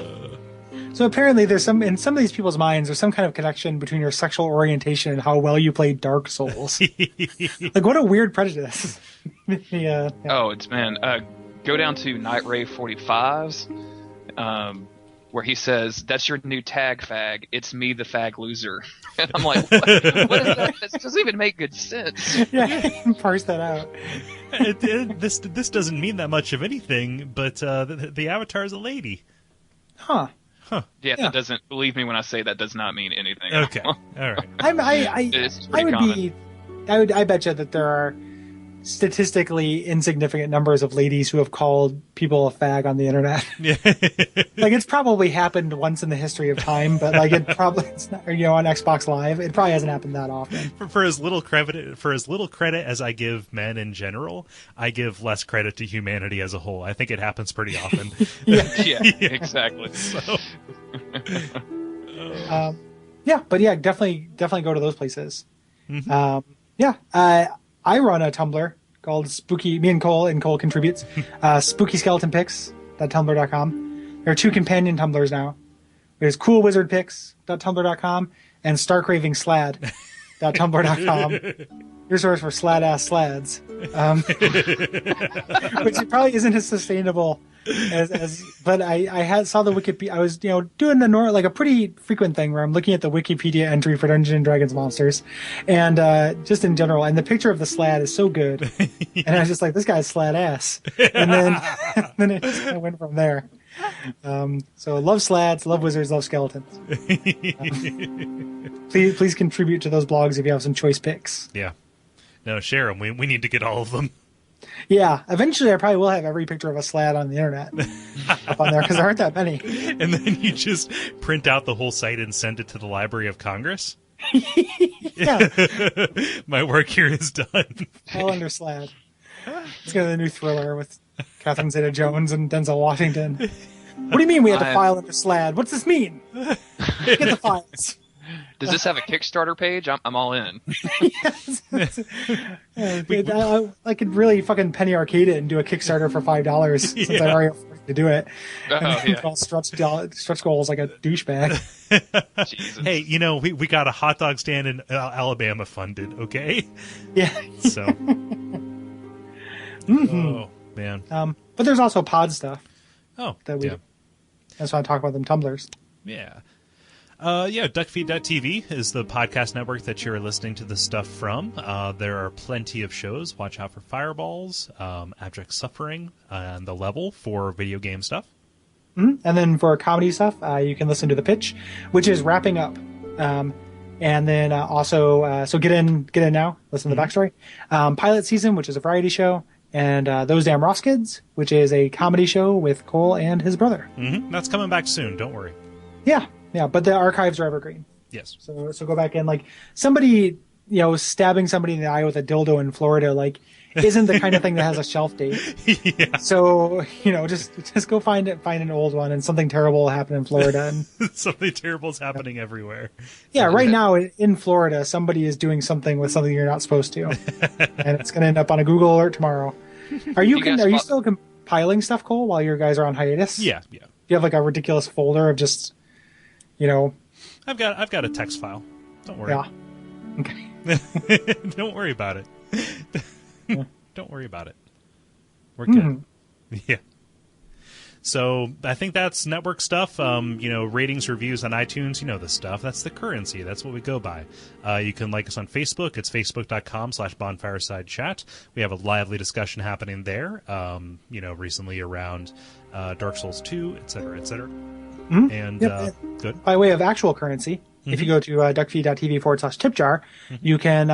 So apparently there's in some of these people's minds, there's some kind of connection between your sexual orientation and how well you play Dark Souls. Like, what a weird prejudice. Yeah. Oh, go down to Night Ray 45's, where he says, "That's your new tag, fag. It's me, the fag loser." And I'm like, what is that? This doesn't even make good sense. Yeah, parse that out. This doesn't mean that much of anything, but the avatar is a lady. Huh. Yeah, that doesn't. Believe me when I say that does not mean anything. Okay, all right. I bet you that there are statistically insignificant numbers of ladies who have called people a fag on the internet. Yeah. Like, it's probably happened once in the history of time, but like it's not, on Xbox Live, it probably hasn't happened that often. For as little credit as I give men in general, I give less credit to humanity as a whole. I think it happens pretty often. Yeah, exactly. So. Definitely go to those places. Mm-hmm. I run a Tumblr called Spooky. Me and Cole contributes. SpookySkeletonPics.tumblr.com. There are 2 companion Tumblrs now. There's CoolWizardPics.tumblr.com and StarcravingSlad.tumblr.com. Your source for slad-ass slads, which probably isn't as sustainable as. But I saw the Wikipedia. I was doing a pretty frequent thing where I'm looking at the Wikipedia entry for Dungeons and Dragons monsters, and just in general. And the picture of the slad is so good, and I was just like, this guy's slad ass. And then it just kind of went from there. So love slads, love wizards, love skeletons. Please contribute to those blogs if you have some choice picks. Yeah. No, share them. We need to get all of them. Yeah, eventually I probably will have every picture of a slad on the internet up on there because there aren't that many. And then you just print out the whole site and send it to the Library of Congress? Yeah. My work here is done. All under slad. It's going to be the new thriller with Catherine Zeta-Jones and Denzel Washington. What do you mean we had to file under slad? What's this mean? Get the files. Does this have a Kickstarter page? I'm all in. Yes. I could really fucking penny arcade it and do a Kickstarter for $5 since I already afford to do it. And Oh then yeah. I'll stretch goals like a douchebag. Jesus. Hey, we got a hot dog stand in Alabama funded, okay? Yeah. So. Oh man. But there's also pod stuff Oh, that we. yeah. That's why I talk about them tumblers. Yeah. Duckfeed.tv is the podcast network that you're listening to this stuff from. There are plenty of shows. Watch out for Fireballs, Abject Suffering, and The Level for video game stuff. And then for comedy stuff, you can listen to The Pitch, which is wrapping up. And then also, so get in now. Listen to the backstory. Pilot Season, which is a variety show, and Those Damn Ross Kids, which is a comedy show with Kole and his brother. Mm-hmm. That's coming back soon. Don't worry. Yeah, but the archives are evergreen. Yes. So go back in. Like somebody, stabbing somebody in the eye with a dildo in Florida, like isn't the kind of thing that has a shelf date. Yeah. So just go find an old one, and something terrible will happen in Florida. And Something terrible is happening everywhere. yeah, right now in Florida, somebody is doing something with something you're not supposed to, and it's going to end up on a Google alert tomorrow. Are you still compiling stuff, Kole, while you guys are on hiatus? Yeah. Do you have like a ridiculous folder of just, I've got a text file. Don't worry. Yeah. Okay. Don't worry about it. Don't worry about it. We're good. Yeah. So I think that's network stuff. Ratings, reviews on iTunes, the stuff. That's the currency. That's what we go by. You can like us on Facebook. It's facebook.com/bonfiresidechat. We have a lively discussion happening there, recently around Dark Souls 2, et cetera, et cetera. And good. By way of actual currency, if you go to duckfeed.tv/tipjar, you can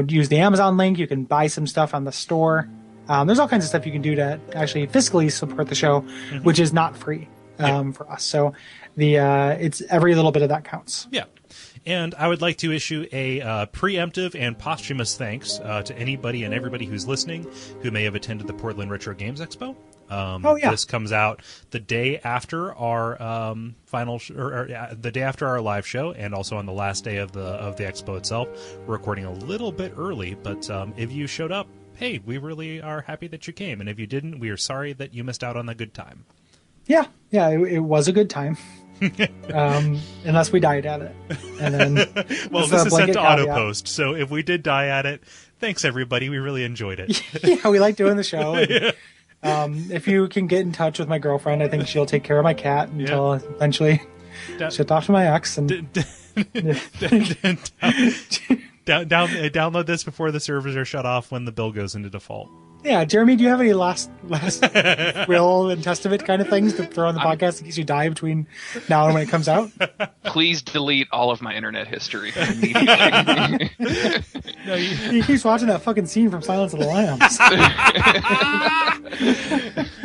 use the Amazon link. You can buy some stuff on the store. There's all kinds of stuff you can do to actually fiscally support the show, which is not free for us. So it's every little bit of that counts. Yeah. And I would like to issue a preemptive and posthumous thanks to anybody and everybody who's listening who may have attended the Portland Retro Games Expo. This comes out the day after our the day after our live show, and also on the last day of the expo itself. We're recording a little bit early, but if you showed up, hey, we really are happy that you came, and if you didn't, we are sorry that you missed out on the good time. Yeah, it was a good time. Unless we died at it, and then well, this is sent to AutoPost, so if we did die at it, thanks everybody. We really enjoyed it. Yeah, we like doing the show. And, if you can get in touch with my girlfriend, I think she'll take care of my cat until eventually she'll talk to my ex. And download this before the servers are shut off when the bill goes into default. Yeah, Jeremy, do you have any last will and testament kind of things to throw on the podcast in case you die between now and when it comes out? Please delete all of my internet history immediately. No, he keeps watching that fucking scene from Silence of the Lambs.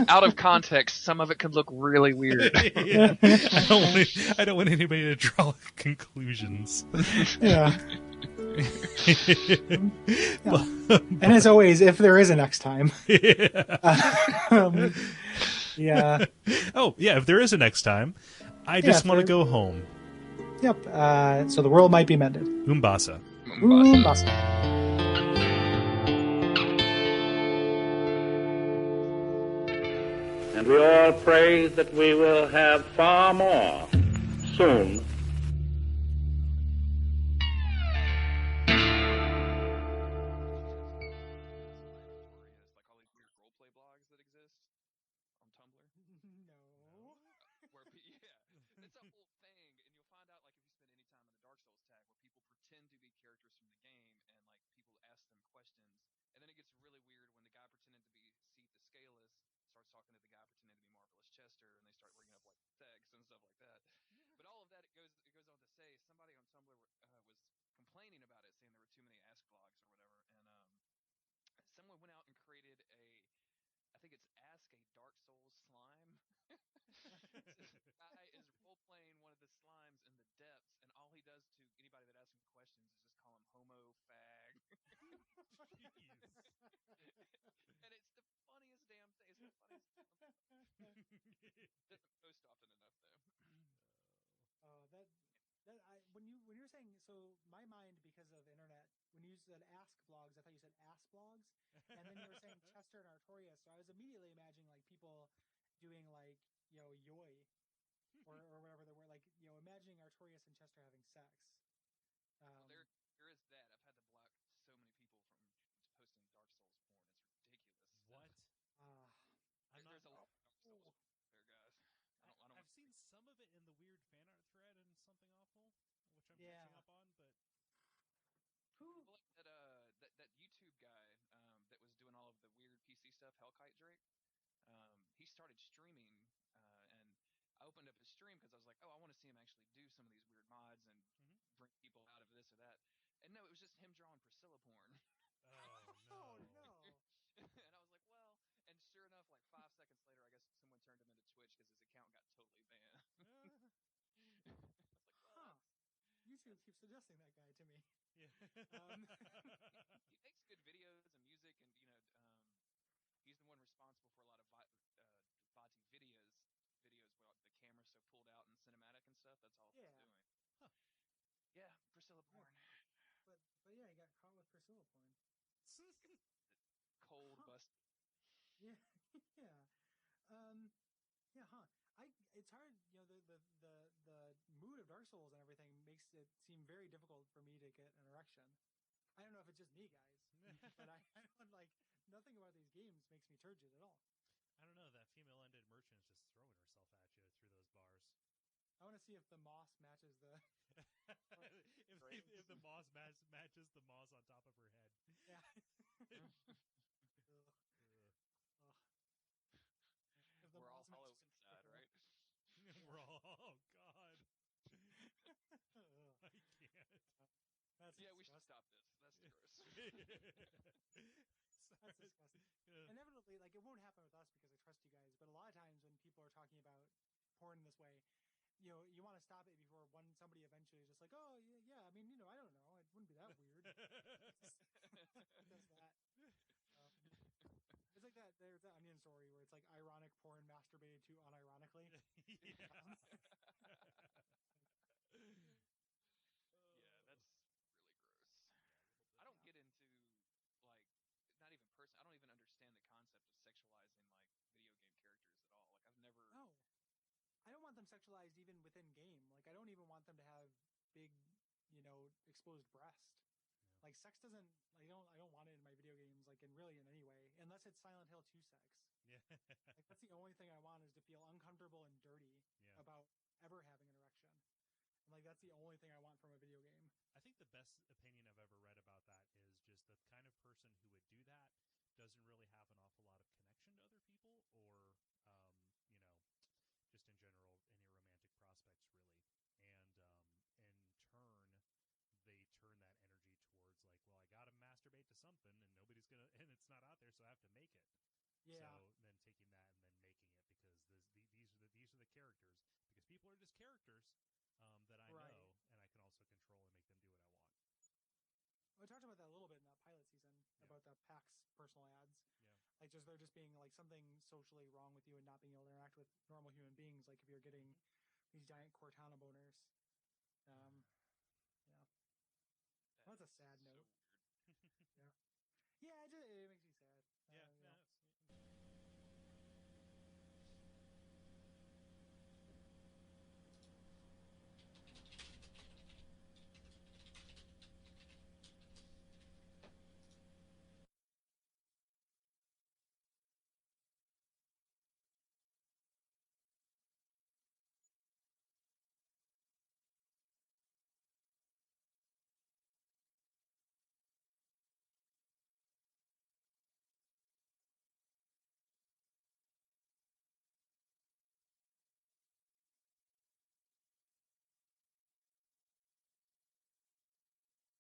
Out of context, some of it could look really weird. Yeah. I don't want anybody to draw conclusions. Yeah. And as always, if there is a next time. Yeah. Oh, yeah, if there is a next time, I just want to go home. Yep. So the world might be mended. Umbasa. Umbasa. And we all pray that we will have far more soon. When you were saying, so my mind, because of internet, when you said ask blogs, I thought you said ass blogs, and then you were saying Chester and Artorias, so I was immediately imagining like people doing like yoi or whatever the word, like imagining Artorias and Chester having sex. Well, there is that. I've had to block so many people from posting Dark Souls porn. It's ridiculous. What? There's a lot of Dark Souls there, guys. I've seen some of it in the weird fan art thread and Something Awful, which I'm Yeah. catching up on, but Who? Well, like that YouTube guy that was doing all of the weird PC stuff, Hellkite Drake. He started streaming, and I opened up his stream because I was like, oh, I want to see him actually do some of these weird mods and bring people out of this or that. And no, it was just him drawing Priscilla porn. oh Oh no. no! And I was like, well, and sure enough, like 5 seconds later, I guess someone turned him into Twitch because his account got totally banned. I was like, well, YouTube keeps suggesting that guy to me. Yeah. he makes good videos and music, and he's the one responsible for a lot of Vati videos where the camera's so pulled out and cinematic and stuff. That's all he's doing. Huh. Yeah, Priscilla porn. But yeah, he got caught with Priscilla porn. Cold busted. Yeah, yeah, yeah, huh? It's hard, the mood of Dark Souls and everything makes it seem very difficult for me to get an erection. I don't know if it's just me, guys, but I don't like nothing about these games makes me turgid at all. I don't know. That female-ended merchant is just throwing herself at you through those bars. I want to see if the moss matches the. if the moss matches the moss on top of her head. Yeah. We're all hollow inside, right? We're all. Oh God. I can't. We should stop this. That's gross. That's disgusting. Inevitably, like, it won't happen with us because I trust you guys, but a lot of times when people are talking about porn this way, you want to stop it before somebody eventually is just like, oh, yeah, I mean, I don't know. It wouldn't be that weird. It does that. It's like that. There's that Onion story where it's like ironic porn masturbated to unironically. Yeah, that's really gross. I don't get into, like, not even I don't even understand the concept of sexualizing, like, video game characters at all. Like, I've never... No. I don't want them sexualized even within game. Like, I don't even want them to have big, exposed breast. Yeah. Like, sex doesn't... I don't want it in my video games, like, in any way. Unless it's Silent Hill 2 sex. Yeah. Like, that's the only thing I want, is to feel uncomfortable and dirty about ever having an erection. And, like, that's the only thing I want from a video game. I think the best opinion I've ever read about that is just the kind of person who would do that doesn't really have an awful lot of connection to other people or, just in general, any romantic prospects, really. And in turn, they turn that energy towards, like, well, I got to masturbate to something, and and it's not out there, so I have to make it. Yeah. So then taking that and then making it, because these are the characters, because people are just characters that I know, and I can also control and make them do what I want. We talked about that a little bit in that pilot season, about the PAX personal ads. Yeah. Like, there just being, like, something socially wrong with you and not being able to interact with normal human beings, like if you're getting these giant Cortana boners. Yeah. That's a sad note. So weird. Yeah. Yeah, it makes